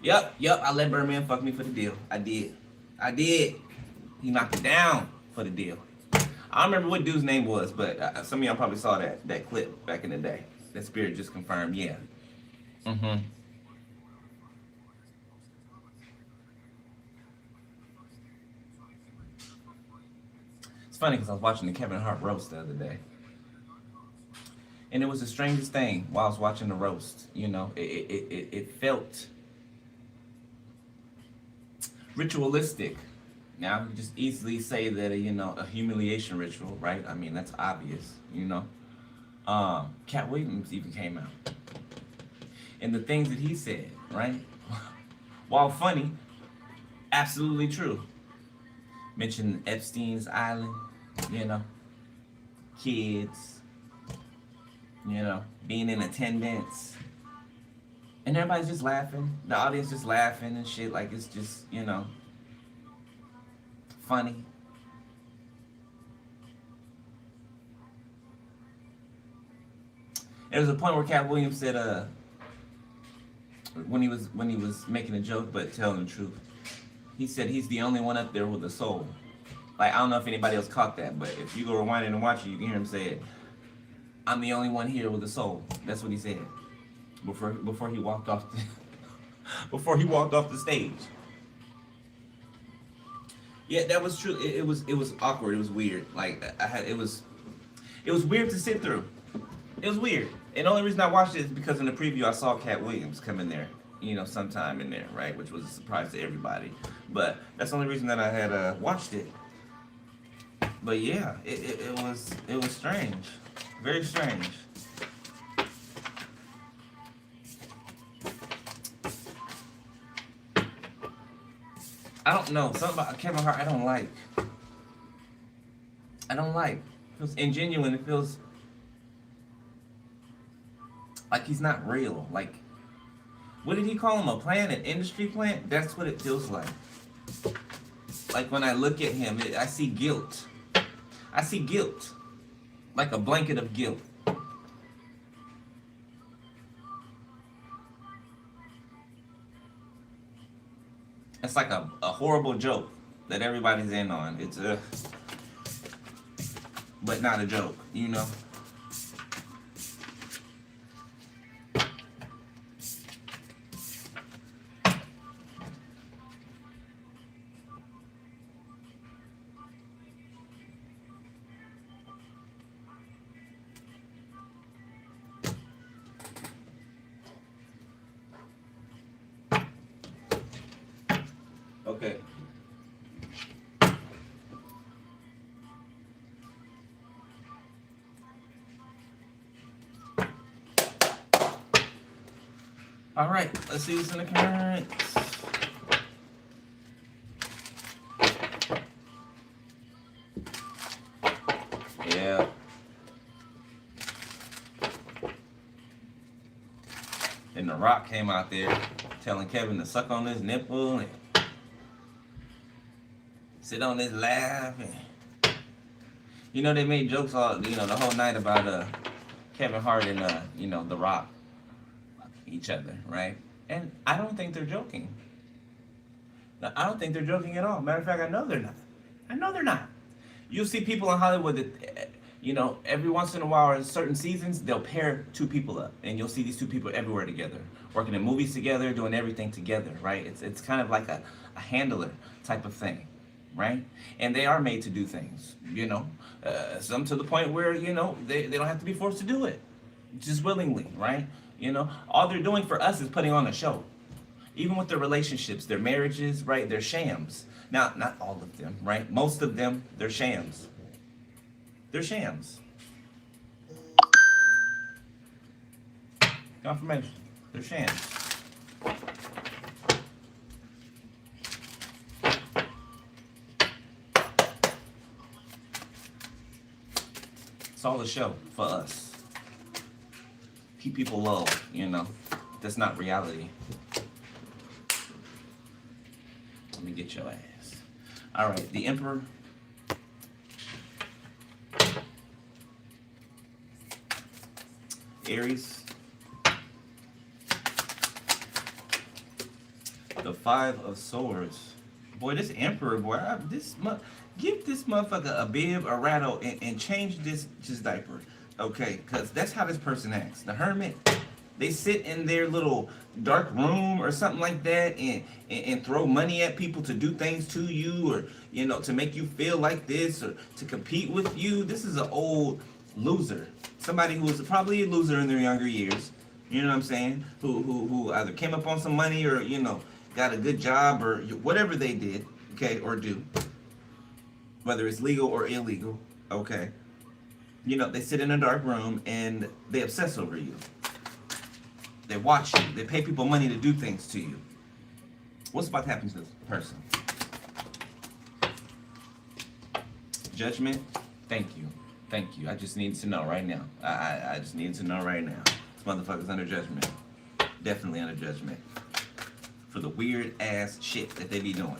Yep, I let Birdman fuck me for the deal. I did. He knocked it down for the deal. I don't remember what dude's name was, but some of y'all probably saw that clip back in the day. That Spirit just confirmed, yeah. Mm-hmm. It's funny because I was watching the Kevin Hart roast the other day. And it was the strangest thing while I was watching the roast. You know, it felt ritualistic. Now, you just easily say that, a humiliation ritual, right? I mean, that's obvious, Cat Williams even came out. And the things that he said, right? While funny, absolutely true. Mentioned Epstein's Island, kids, being in attendance. And everybody's just laughing. The audience just laughing and shit. Like, it's just, funny. There was a point where Cat Williams said, when he was making a joke but telling the truth, he said he's the only one up there with a soul. Like, I don't know if anybody else caught that, but if you go rewind it and watch it, you can hear him say it. I'm the only one here with a soul. That's what he said before he walked off the stage. Yeah, that was true. It was awkward. It was weird. Like, it was weird to sit through. It was weird. And the only reason I watched it is because in the preview I saw Cat Williams come in there, sometime in there, right? Which was a surprise to everybody. But that's the only reason that I had watched it. But yeah, it was strange. Very strange. I don't know. Something about Kevin Hart I don't like. It feels ingenuine. It feels like he's not real. Like, what did he call him? A plant? An industry plant? That's what it feels like. Like, when I look at him, I see guilt. I see guilt. Like a blanket of guilt. It's like a horrible joke that everybody's in on. It's but not a joke, Okay. All right, let's see what's in the currents. Yeah. And The Rock came out there telling Kevin to suck on his nipple and sit on his lap. And, they made jokes all, the whole night about Kevin Hart and, The Rock. Each other, right? And I don't think they're joking. I don't think they're joking at all. Matter of fact, I know they're not. You'll see people in Hollywood that, every once in a while or in certain seasons, they'll pair two people up. And you'll see these two people everywhere together. Working in movies together, doing everything together, right? It's kind of like a handler type of thing, right? And they are made to do things, some to the point where, they don't have to be forced to do it. Just willingly, right? All they're doing for us is putting on a show. Even with their relationships, their marriages, right? They're shams. Now, not all of them, right? Most of them, they're shams. They're shams. Confirmation. They're shams. It's all a show for us. Keep people low, That's not reality. Let me get your ass. All right, the Emperor. Aries. The Five of Swords. Boy, this Emperor, boy, give this motherfucker a bib, a rattle, and change this diaper. Okay, because that's how this person acts. The Hermit, they sit in their little dark room or something like that and throw money at people to do things to you, or, you know, to make you feel like this, or to compete with you. This is an old loser. Somebody who was probably a loser in their younger years. You know what I'm saying? Who either came up on some money, or, you know, got a good job, or whatever they did, okay, or do. Whether it's legal or illegal, okay. You know, they sit in a dark room and they obsess over you. They watch you. They pay people money to do things to you. What's about to happen to this person? Judgment. Thank you. Thank you. I just need to know right now. I just need to know right now. This motherfucker's under judgment. Definitely under judgment. For the weird ass shit that they be doing.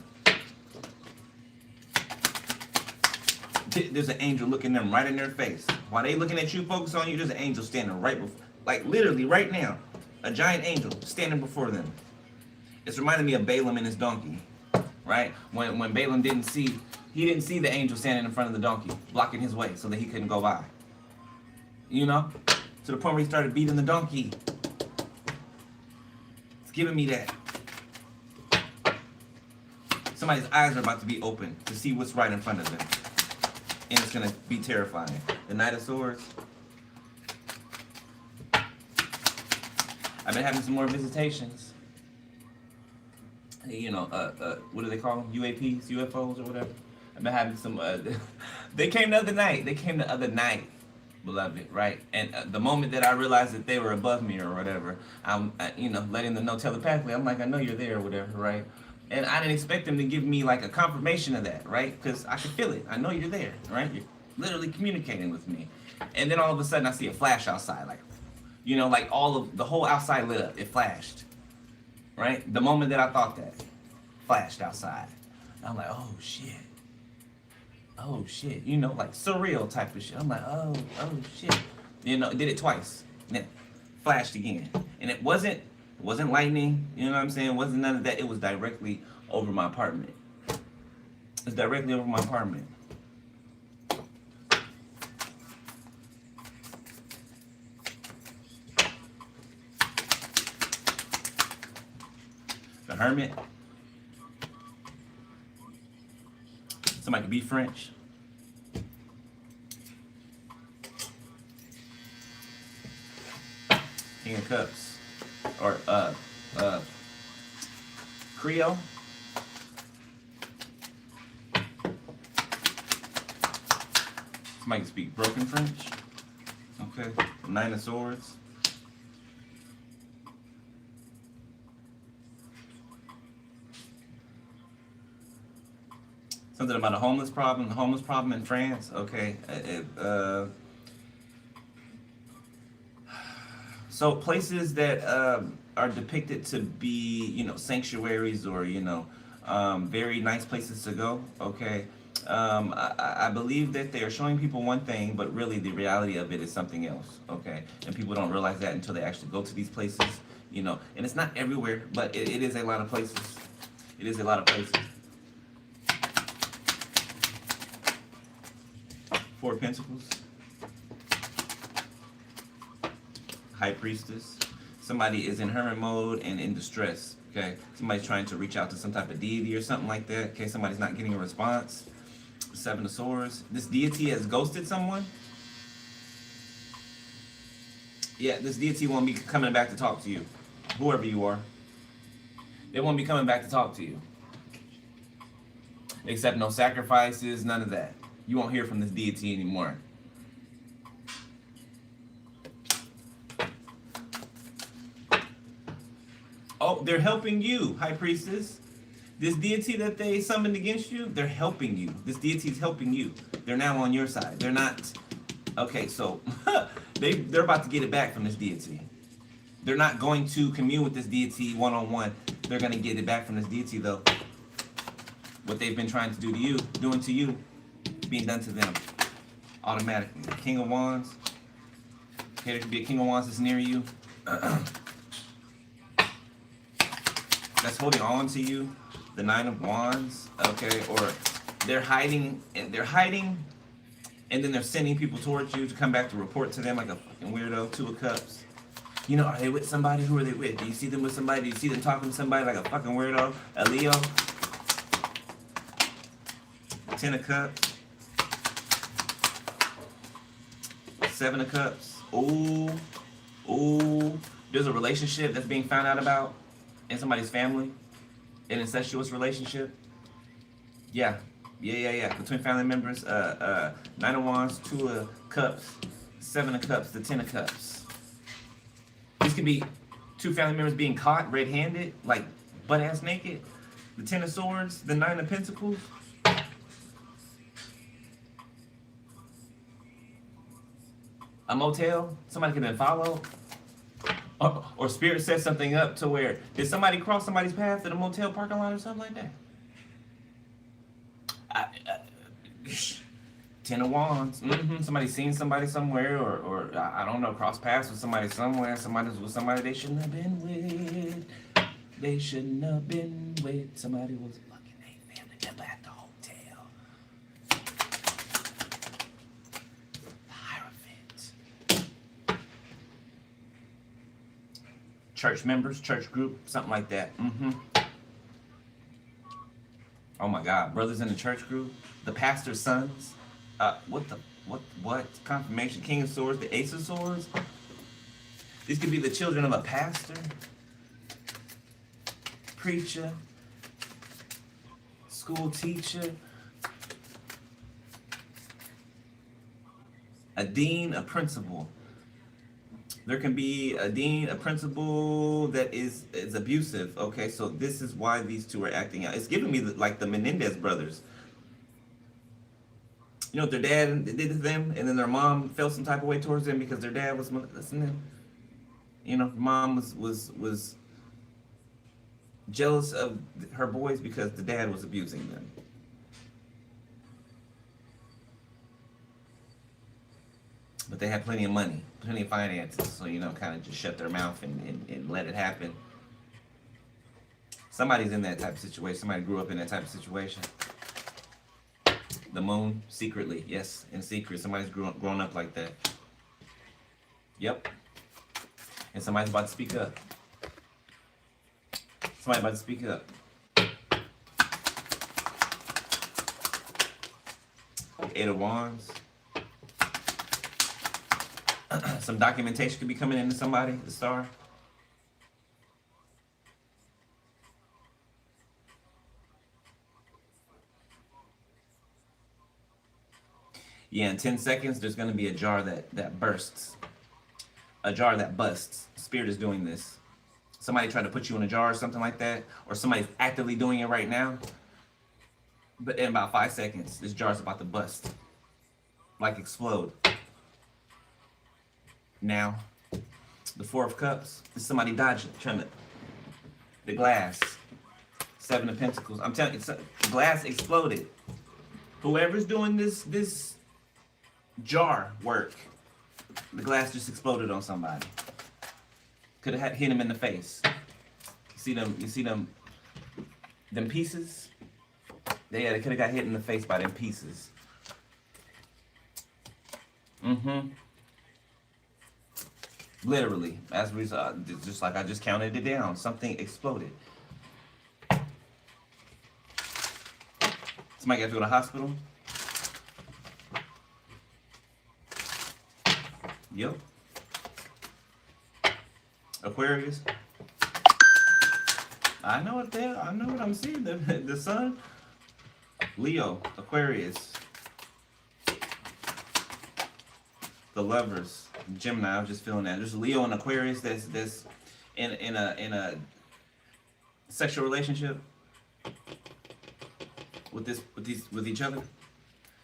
There's an angel looking them right in their face. While they looking at you, focus on you, there's an angel standing right before, like literally right now. A giant angel standing before them. It's reminding me of Balaam and his donkey, right? When Balaam didn't see the angel standing in front of the donkey, blocking his way so that he couldn't go by. You know? To the point where he started beating the donkey. It's giving me that. Somebody's eyes are about to be open to see what's right in front of them. And it's going to be terrifying. The Knight of Swords. I've been having some more visitations. You know, what do they call them? UAPs, UFOs, or whatever. I've been having some, they came the other night. Beloved, right? And the moment that I realized that they were above me or whatever, I'm, you know, letting them know telepathically. I'm like, I know you're there or whatever, right? And I didn't expect them to give me like a confirmation of that, right? Because I could feel it. I know you're there, right? You're literally communicating with me. And then all of a sudden I see a flash outside, like, you know, like the whole outside lit up. It flashed, right? The moment that I thought that, flashed outside. I'm like, oh shit. Oh shit. You know, like surreal type of shit. I'm like, oh shit. You know, did it twice. Then flashed again. And it wasn't lightning, you know what I'm saying? It wasn't none of that. It was directly over my apartment. It's directly over my apartment. The Hermit. Somebody could be French. King of Cups. Or Creole. Somebody can speak broken French. Okay. Nine of Swords. Something about a homeless problem. The homeless problem in France. Okay. So places that are depicted to be, you know, sanctuaries or, you know, very nice places to go, okay? I believe that they are showing people one thing, but really the reality of it is something else, okay? And people don't realize that until they actually go to these places, you know. And it's not everywhere, but it is a lot of places. It is a lot of places. Four of Pentacles. High Priestess. Somebody is in hermit mode and in distress, okay? Somebody's trying to reach out to some type of deity or something like that, okay? Somebody's not getting a response. Seven of Swords. This deity has ghosted someone. Yeah, this deity won't be coming back to talk to you, whoever you are. They won't be coming back to talk to you. Except no sacrifices, none of that. You won't hear from this deity anymore. Oh, they're helping you, High Priestess. This deity that they summoned against you, they're helping you. This deity is helping you. They're now on your side. They're not... Okay, so they're about to get it back from this deity. They're not going to commune with this deity one-on-one. They're going to get it back from this deity, though. What they've been trying to do to you, doing to you, being done to them automatically. King of Wands. Okay, there could be a King of Wands that's near you. that's holding on to you, the Nine of Wands, okay, or they're hiding, and then they're sending people towards you to come back to report to them like a fucking weirdo. Two of Cups. You know, are they with somebody? Who are they with? Do you see them with somebody? Do you see them talking to somebody like a fucking weirdo? A Leo? Ten of Cups. Seven of Cups. Ooh. Ooh. There's a relationship that's being found out about in somebody's family. An incestuous relationship. Yeah. Between family members. Nine of Wands, Two of Cups, Seven of Cups, the Ten of Cups. This could be two family members being caught red-handed, like butt-ass naked. The Ten of Swords, the Nine of Pentacles. A motel, somebody could have been followed. Or Spirit set something up to where, did somebody cross somebody's path in a motel parking lot or something like that? Ten of Wands. Somebody seen somebody somewhere, or I don't know, cross paths with somebody somewhere. Somebody's with somebody they shouldn't have been with. They shouldn't have been with. Somebody was fucking a family member at the hotel. Hierophant. Church members, church group, something like that. Oh my God, brothers in the church group, the pastor's sons. What? Confirmation, King of Swords, the Ace of Swords. These could be the children of a pastor, preacher, school teacher, a dean, a principal. There can be a dean, a principal that is abusive. Okay, so this is why these two are acting out. It's giving me like the Menendez brothers. You know what their dad did to them, and then their mom felt some type of way towards them because their dad was molesting them. You know, mom was jealous of her boys because the dad was abusing them. But they had plenty of money, plenty of finances, so, you know, kind of just shut their mouth and let it happen. Somebody's in that type of situation. Somebody grew up in that type of situation. The moon, secretly, yes, in secret. Somebody's grown up like that. Yep. And somebody's about to speak up. Somebody's about to speak up. Eight of Wands. Some documentation could be coming into somebody, the Star. Yeah, in 10 seconds, there's going to be a jar that bursts. A jar that busts. Spirit is doing this. Somebody tried to put you in a jar or something like that, or somebody's actively doing it right now. But in about 5 seconds, this jar's about to bust. Like explode. Now, the Four of Cups is somebody dodging, trying to. The glass. Seven of Pentacles. I'm telling you, the glass exploded. Whoever's doing this jar work, the glass just exploded on somebody. Could have hit him in the face. You see them pieces? They could have got hit in the face by them pieces. Literally, as a result, just like I just counted it down, something exploded. Somebody got to go to the hospital. Yep. Aquarius. I know it there. I know what I'm seeing. The sun. Leo. Aquarius. The Lovers. Gemini. I'm just feeling that. There's Leo and Aquarius that's in a sexual relationship with each other.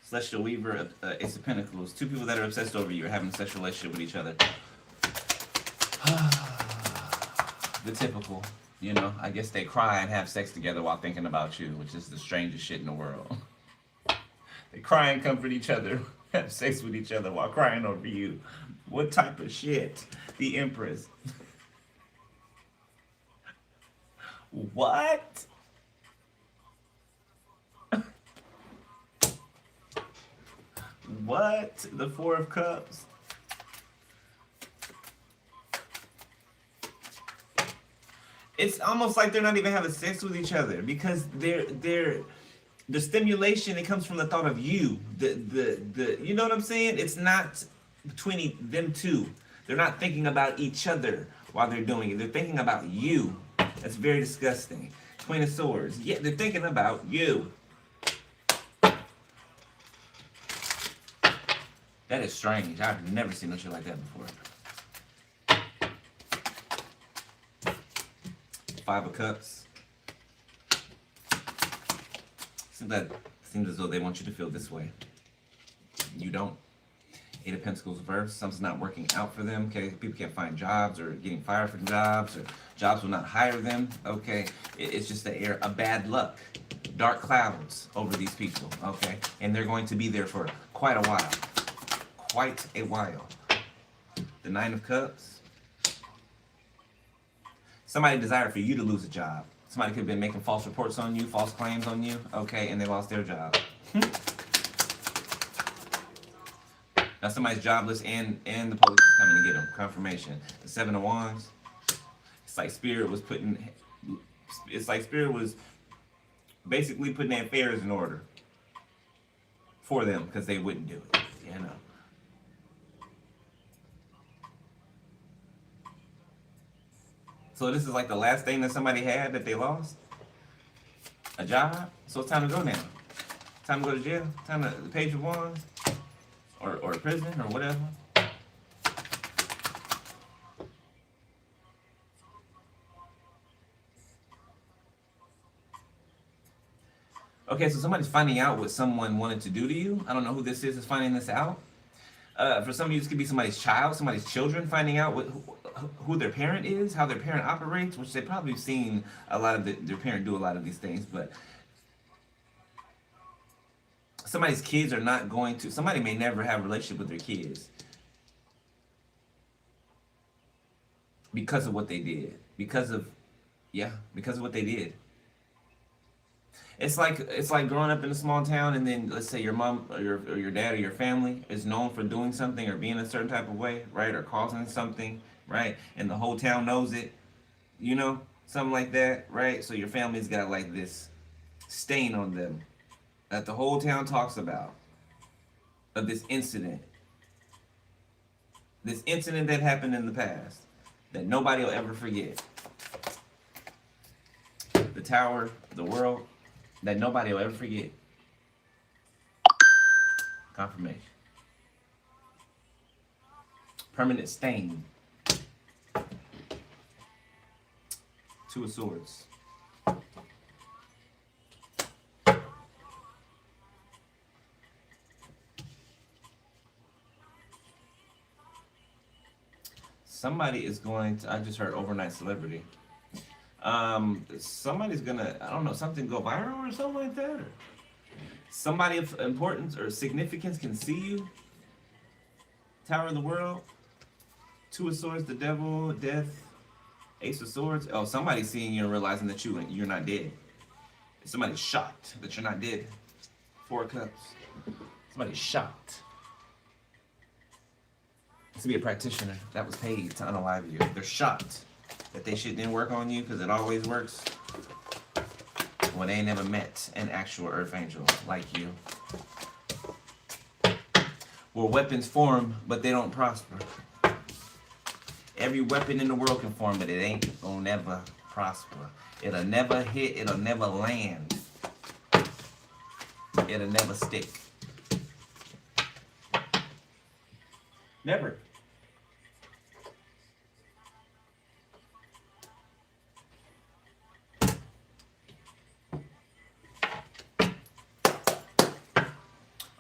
Celestial Weaver, Ace of Pentacles. Two people that are obsessed over you are having a sexual relationship with each other. The typical, you know. I guess they cry and have sex together while thinking about you, which is the strangest shit in the world. They cry and comfort each other, have sex with each other while crying over you. What type of shit? The Empress. What? What? The Four of Cups? It's almost like they're not even having sex with each other because the stimulation, it comes from the thought of you. The you know what I'm saying? It's not between them two. They're not thinking about each other while they're doing it. They're thinking about you. That's very disgusting. Queen of Swords. Yeah, they're thinking about you. That is strange. I've never seen no shit like that before. Five of Cups. Seems as though they want you to feel this way. You don't. Eight of Pentacles reverse. Something's not working out for them. Okay, people can't find jobs or getting fired from jobs, or jobs will not hire them. Okay, it's just the air, a bad luck, dark clouds over these people. Okay, and they're going to be there for quite a while. Quite a while. The Nine of Cups. Somebody desired for you to lose a job. Somebody could have been making false reports on you, false claims on you, okay, and they lost their job. Now somebody's jobless and the police is coming to get them. Confirmation. The Seven of Wands. It's like Spirit was basically putting their affairs in order for them because they wouldn't do it, you know. So this is like the last thing that somebody had that they lost? A job? So it's time to go now. Time to go to jail? Time to the Page of Wands? Or prison or whatever? Okay, so somebody's finding out what someone wanted to do to you. I don't know who this is finding this out. For some of you, this could be somebody's child, somebody's children finding out who their parent is, how their parent operates, which they've probably seen a lot of their parent do a lot of these things, but somebody's kids are not going to, somebody may never have a relationship with their kids because of what they did, because of what they did. It's like growing up in a small town, and then let's say your mom or your dad or your family is known for doing something or being a certain type of way, right? Or causing something, right? And the whole town knows it, you know, something like that, right? So your family's got like this stain on them that the whole town talks about, of this incident that happened in the past that nobody will ever forget. The Tower, the world, that nobody will ever forget. Confirmation. Permanent stain. Two of Swords. Somebody is going to, I just heard overnight celebrity. Somebody's gonna, I don't know, something go viral or something like that, or somebody of importance or significance can see you. Tower of the World, Two of Swords, the Devil, Death, Ace of Swords. Oh, somebody's seeing you and realizing that you're not dead. Somebody's shocked that you're not dead. Four of Cups. Somebody's shocked. To be a practitioner that was paid to unalive you. They're shocked that they shit didn't work on you, because it always works when they ain't never met an actual earth angel like you. Where weapons form, but they don't prosper. Every weapon in the world can form, but it ain't gonna never prosper. It'll never hit, it'll never land. It'll never stick. Never.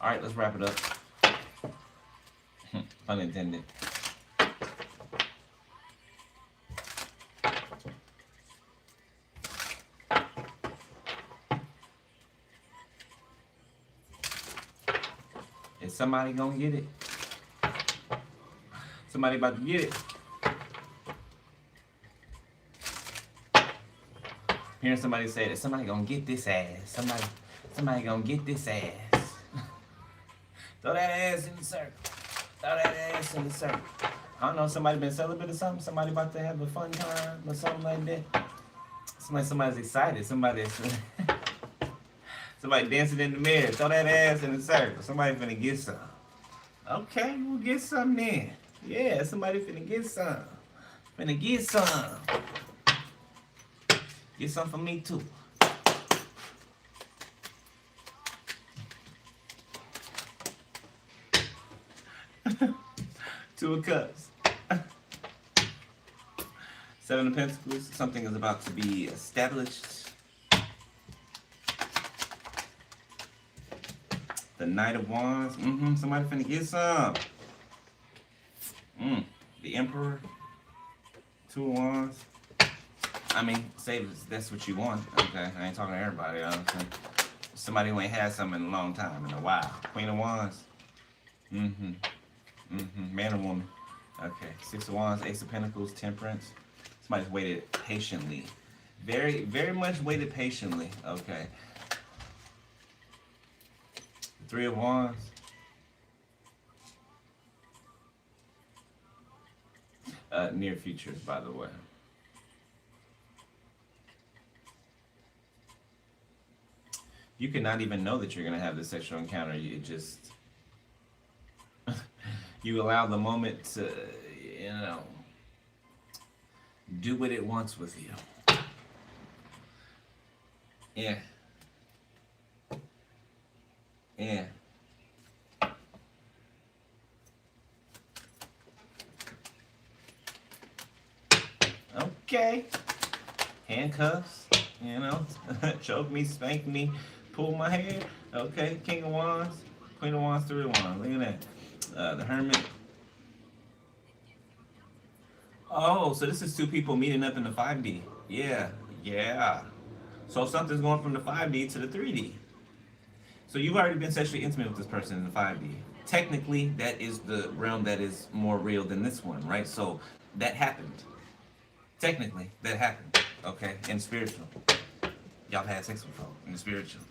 All right, let's wrap it up. Pun intended. Is somebody gonna get it? Somebody about to get it. Hearing somebody say that somebody gonna get this ass. Somebody gonna get this ass. Throw that ass in the circle. Throw that ass in the circle. I don't know, somebody been celibate or something? Somebody about to have a fun time or something like that? Somebody's excited. Somebody dancing in the mirror. Throw that ass in the circle. Somebody finna get some. Okay, we'll get some then. Yeah, somebody finna get some. Finna get some. Get some for me too. Two of Cups. Seven of Pentacles. Something is about to be established. The Knight of Wands. Somebody finna get some. The Emperor. Two of Wands. I mean, say that's what you want. Okay, I ain't talking to everybody. Honestly. Somebody who ain't had something in a long time, in a while. Queen of Wands. Man or woman. Okay. Six of Wands, Ace of Pentacles, Temperance. Somebody's waited patiently. Very, very much waited patiently. Okay. Three of Wands. Near future, by the way. You cannot even know that you're going to have this sexual encounter. You just... you allow the moment to, you know, do what it wants with you. Yeah. Yeah. Okay. Handcuffs, you know, choke me, spank me, pull my hair. Okay, King of Wands, Queen of Wands, Three of Wands. Look at that. The Hermit. Oh, so this is two people meeting up in the 5D. Yeah, yeah. So something's going from the 5D to the 3D. So you've already been sexually intimate with this person in the 5D. Technically, that is the realm that is more real than this one, right? So that happened. Technically, that happened. Okay, in spiritual. Y'all had sex before in the spiritual.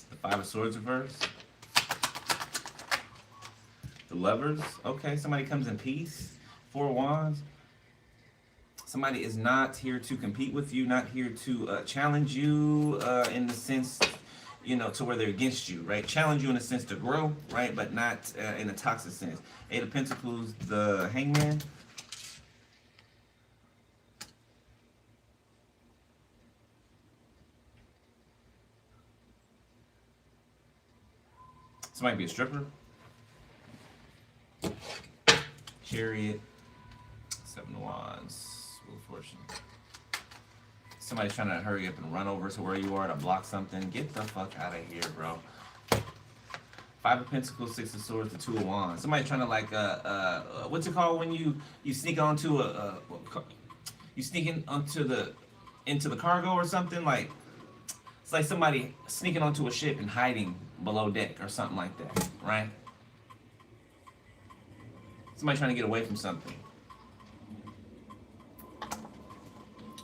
The Five of Swords reverse. The Lovers. Okay, somebody comes in peace. Four of Wands. Somebody is not here to compete with you, not here to challenge you in the sense, you know, to where they're against you, right? Challenge you in a sense to grow, right? But not in a toxic sense. Eight of Pentacles, the Hangman. This might be a stripper. Chariot. Seven of Wands. Wheel of Fortune. Somebody's trying to hurry up and run over to where you are to block something. Get the fuck out of here, bro. Five of Pentacles, Six of Swords, the Two of Wands. Somebody trying to like what's it called when you sneak onto you sneak into the cargo or something? Like it's like somebody sneaking onto a ship and hiding below deck or something like that, right? Somebody trying to get away from something.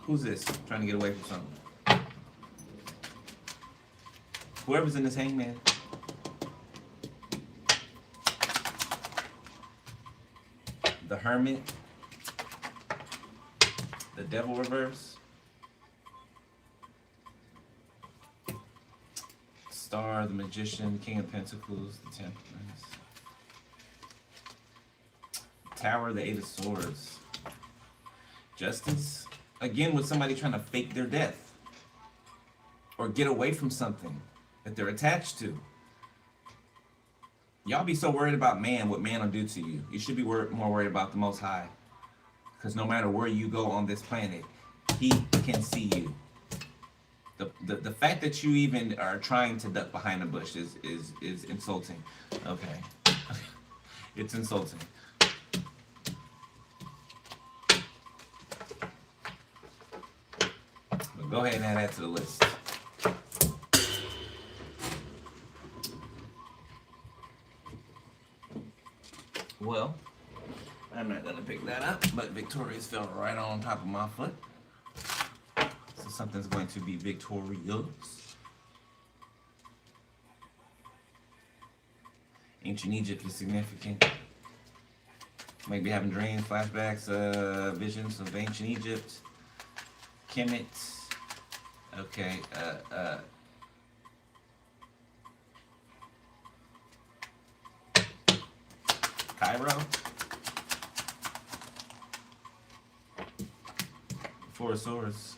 Who's this? Trying to get away from something. Whoever's in this Hangman. The Hermit. The Devil reverse. Star, the Magician, King of Pentacles, the Temperance. Tower, the Eight of Swords. Justice. Again, with somebody trying to fake their death. Or get away from something that they're attached to. Y'all be so worried about man, what man will do to you. You should be more worried about the Most High. Because no matter where you go on this planet, He can see you. The fact that you even are trying to duck behind a bush is insulting. Okay. It's insulting. But go ahead and add that to the list. Well, I'm not gonna pick that up, but victorious fell right on top of my foot. So something's going to be victorious. Ancient Egypt is significant. Might be having dreams, flashbacks, visions of ancient Egypt. Kemet. Okay, Cairo. Four of Swords.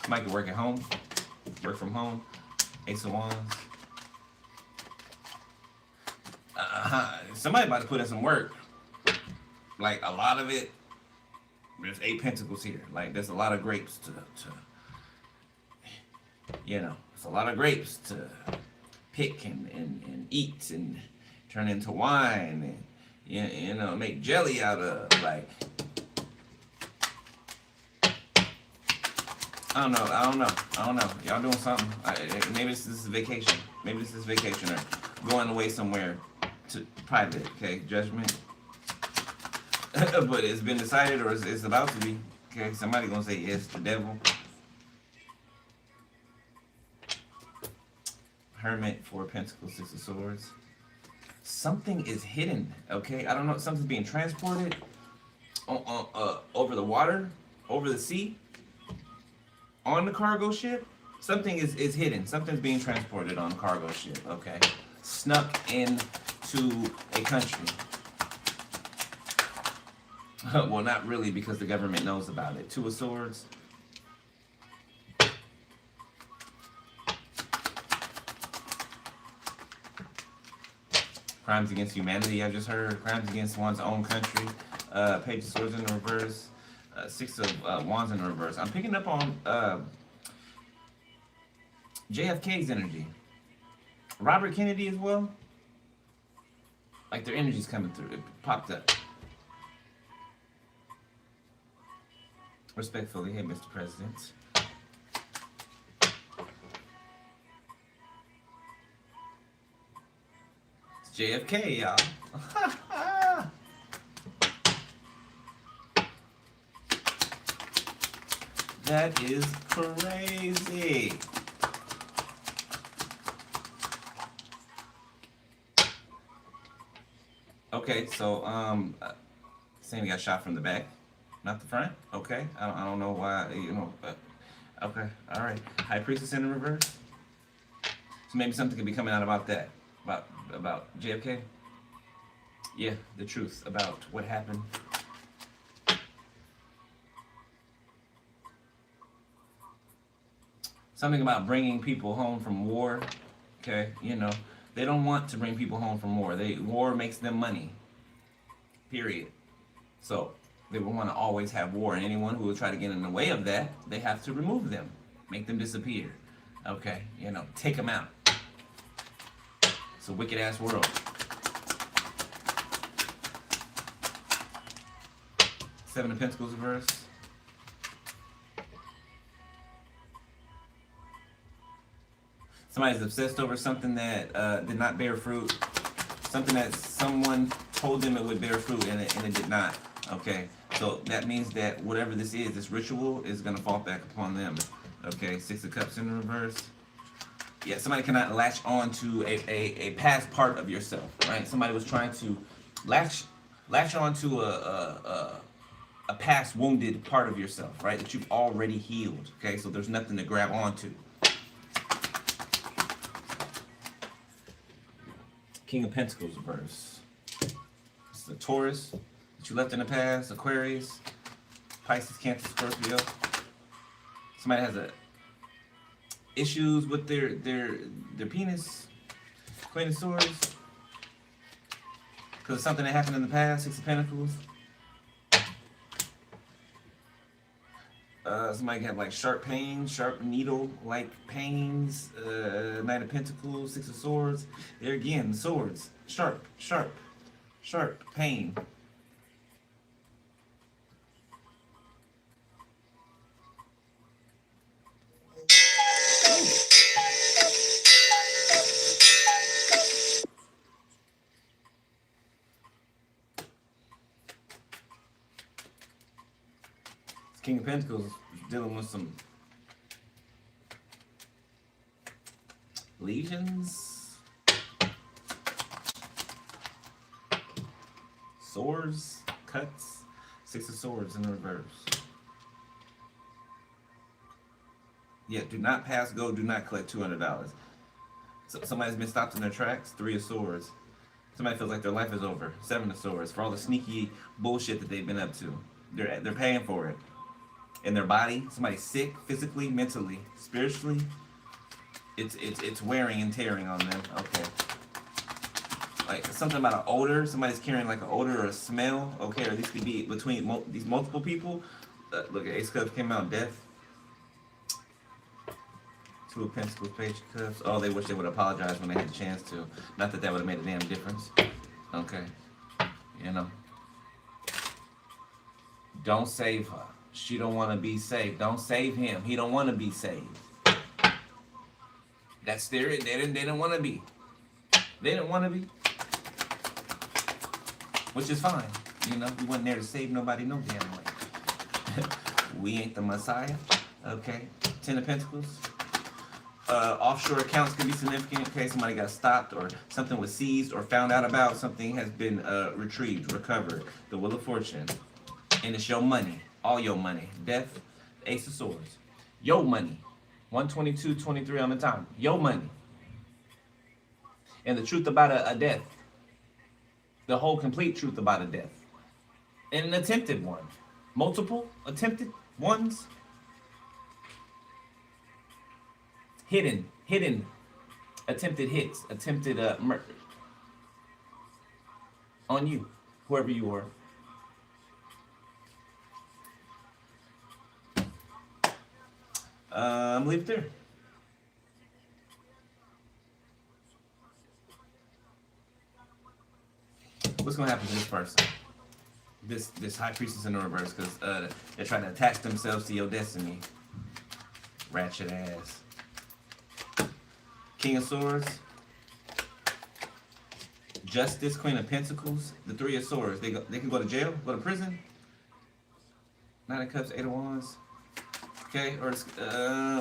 Might could work at home, work from home. Ace of Wands. Somebody about to put in some work. Like a lot of it. There's 8 pentacles here. Like there's a lot of grapes to you know, it's a lot of grapes to pick and eat and turn into wine and you know, make jelly out of. Like I don't know. Y'all doing something. Maybe this is vacation. Maybe this is vacation or going away somewhere to private. Okay, judgment. But it's been decided, or it's about to be. Okay, somebody gonna say yes. The devil. Hermit, 4 of Pentacles, 6 of Swords. Something is hidden. Okay, I don't know. Something's being transported over the water, over the sea, on the cargo ship. Something is hidden. Something's being transported on the cargo ship. Okay, snuck into a country. Well, not really, because the government knows about it. 2 of Swords. Crimes against humanity, I just heard. Crimes against one's own country. Page of Swords in the reverse. 6 of Wands in the reverse. I'm picking up on JFK's energy. Robert Kennedy as well. Like their energy's coming through. It popped up. Respectfully, hey, Mr. President. It's JFK, y'all. That is crazy. Okay, so saying he got shot from the back. Not the front? Okay. I don't know why, you know, but okay. All right. High Priestess in the reverse. So maybe something could be coming out about that. About JFK. Yeah, the truth about what happened. Something about bringing people home from war. Okay, you know, they don't want to bring people home from war. War makes them money. Period. So they will want to always have war, and anyone who will try to get in the way of that, they have to remove them, make them disappear. Okay, you know, take them out. It's a wicked ass world. 7 of Pentacles reverse. Somebody's obsessed over something that did not bear fruit. Something that someone told them it would bear fruit and it did not. Okay, so that means that whatever this is, this ritual is going to fall back upon them. Okay, 6 of Cups in the reverse. Yeah, somebody cannot latch on to a past part of yourself, right? Somebody was trying to latch on to a past wounded part of yourself, right? That you've already healed. Okay, so there's nothing to grab onto. King of Pentacles reverse. This is a Taurus that you left in the past. Aquarius, Pisces, Cancer, Scorpio. Somebody has issues with their penis. Queen of Swords. Because of something that happened in the past. 6 of Pentacles. Somebody can have like sharp pains, sharp needle-like pains. Knight of Pentacles, 6 of Swords. There again, swords. Sharp, sharp, sharp pain. of Pentacles is dealing with some lesions, swords, cuts. Six of Swords in the reverse. Yeah, do not pass go, do not collect $200. So somebody's been stopped in their tracks. Three of Swords. Somebody feels like their life is over. Seven of Swords. For all the sneaky bullshit that they've been up to. They're paying for it. In their body, somebody's sick, physically, mentally, spiritually. It's wearing and tearing on them. Okay. Like something about an odor. Somebody's carrying like an odor or a smell. Okay, or these could be between these multiple people. Look, Ace of Cups came out, death. Two of Pentacles, Page of Cups. Oh, they wish they would apologize when they had the chance to. Not that that would have made a damn difference. Okay. You know. Don't save her. She don't want to be saved. Don't save him. He don't want to be saved. That's their. They didn't want to be. They didn't want to be. Which is fine. You know, we wasn't there to save nobody no damn way. We ain't the Messiah. Okay. Ten of Pentacles. Offshore accounts can be significant. Okay, somebody got stopped or something was seized or found out about. Something has been retrieved, recovered. The Wheel of Fortune. And it's your money. All your money. Death. Ace of Swords. Your money. 122.23 on the time. Your money. And the truth about a death. The whole complete truth about a death. And an attempted one. Multiple attempted ones. Hidden attempted hits, attempted murder on you, whoever you are. Leave it there. What's gonna happen to this person? This high priestess in the reverse, because they're trying to attach themselves to your destiny. Ratchet ass. King of Swords. Justice, Queen of Pentacles. The Three of Swords. They can go to jail, go to prison. Nine of Cups, Eight of Wands. Okay, or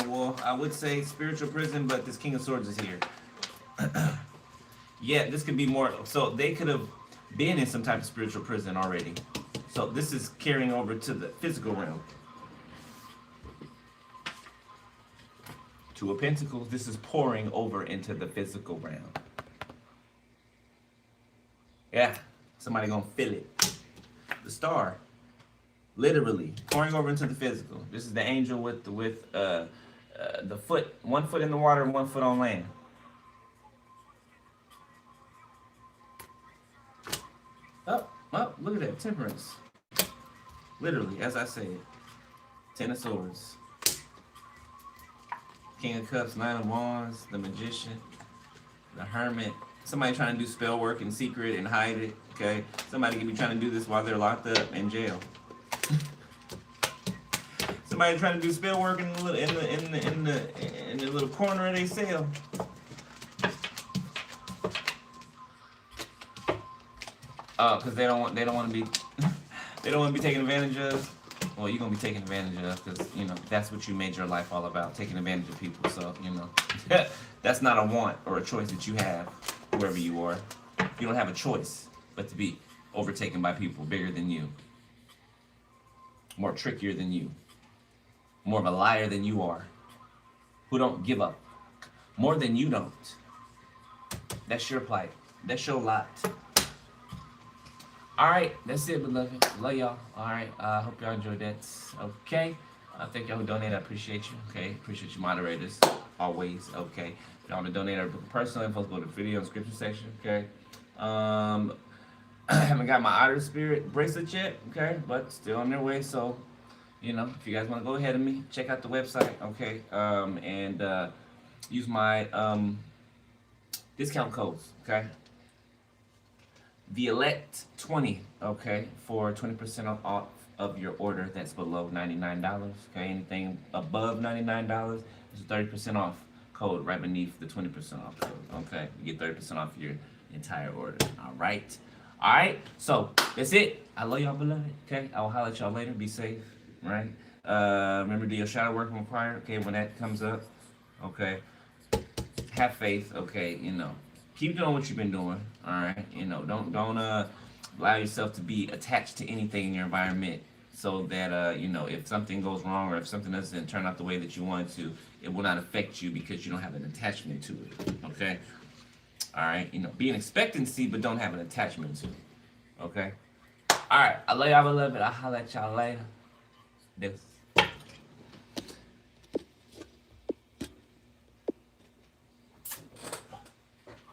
well, I would say spiritual prison, but this King of Swords is here. Yeah, this could be more. So they could have been in some type of spiritual prison already. So this is carrying over to the physical realm. Two of Pentacles, this is pouring over into the physical realm. Yeah, somebody gonna feel it. The Star, literally pouring over into the physical. This is the angel with the foot, 1 foot in the water and 1 foot on land. Oh, look at that, Temperance. Literally, as I said, Ten of Swords. King of Cups, Nine of Wands, the Magician, the Hermit. Somebody trying to do spell work in secret and hide it. Okay, somebody could be trying to do this while they're locked up in jail. Somebody trying to do spell work in the little corner of their cell. Oh, because they don't want to be they don't want to be taken advantage of. Well, you're gonna be taken advantage of because you know that's what you made your life all about, taking advantage of people. So you know that's not a want or a choice that you have, whoever you are. You don't have a choice but to be overtaken by people bigger than you, more trickier than you, more of a liar than you are, who don't give up more than you don't. That's your plight. That's your lot. All right, that's it, beloved. Love y'all. All right, hope y'all enjoyed that. Okay, thank y'all who donated. I appreciate you. Okay, appreciate you moderators always. Okay, if y'all want to donate our personal info, go to the video description section. Okay, I haven't got my OTTER SPIRIT bracelet yet. Okay, but still on their way. So, you know, if you guys want to go ahead of me, check out the website. Okay, and use my discount codes. Okay. The Elect 20, okay, for 20% off of your order that's below $99. Okay, anything above $99 is a 30% off code right beneath the 20% off code. Okay, you get 30% off your entire order. All right. So that's it. I love y'all, beloved. Okay, I will holler at y'all later. Be safe. Right. Remember, do your shadow work required? Okay, when that comes up, okay, have faith. Okay, keep doing what you've been doing. All right, don't allow yourself to be attached to anything in your environment, so that if something goes wrong or if something doesn't turn out the way that you want it to, it will not affect you because you don't have an attachment to it. Okay, all right, be an expectancy, but don't have an attachment to it. Okay, all right, I love y'all, beloved. I'll holler at y'all later. Deuces.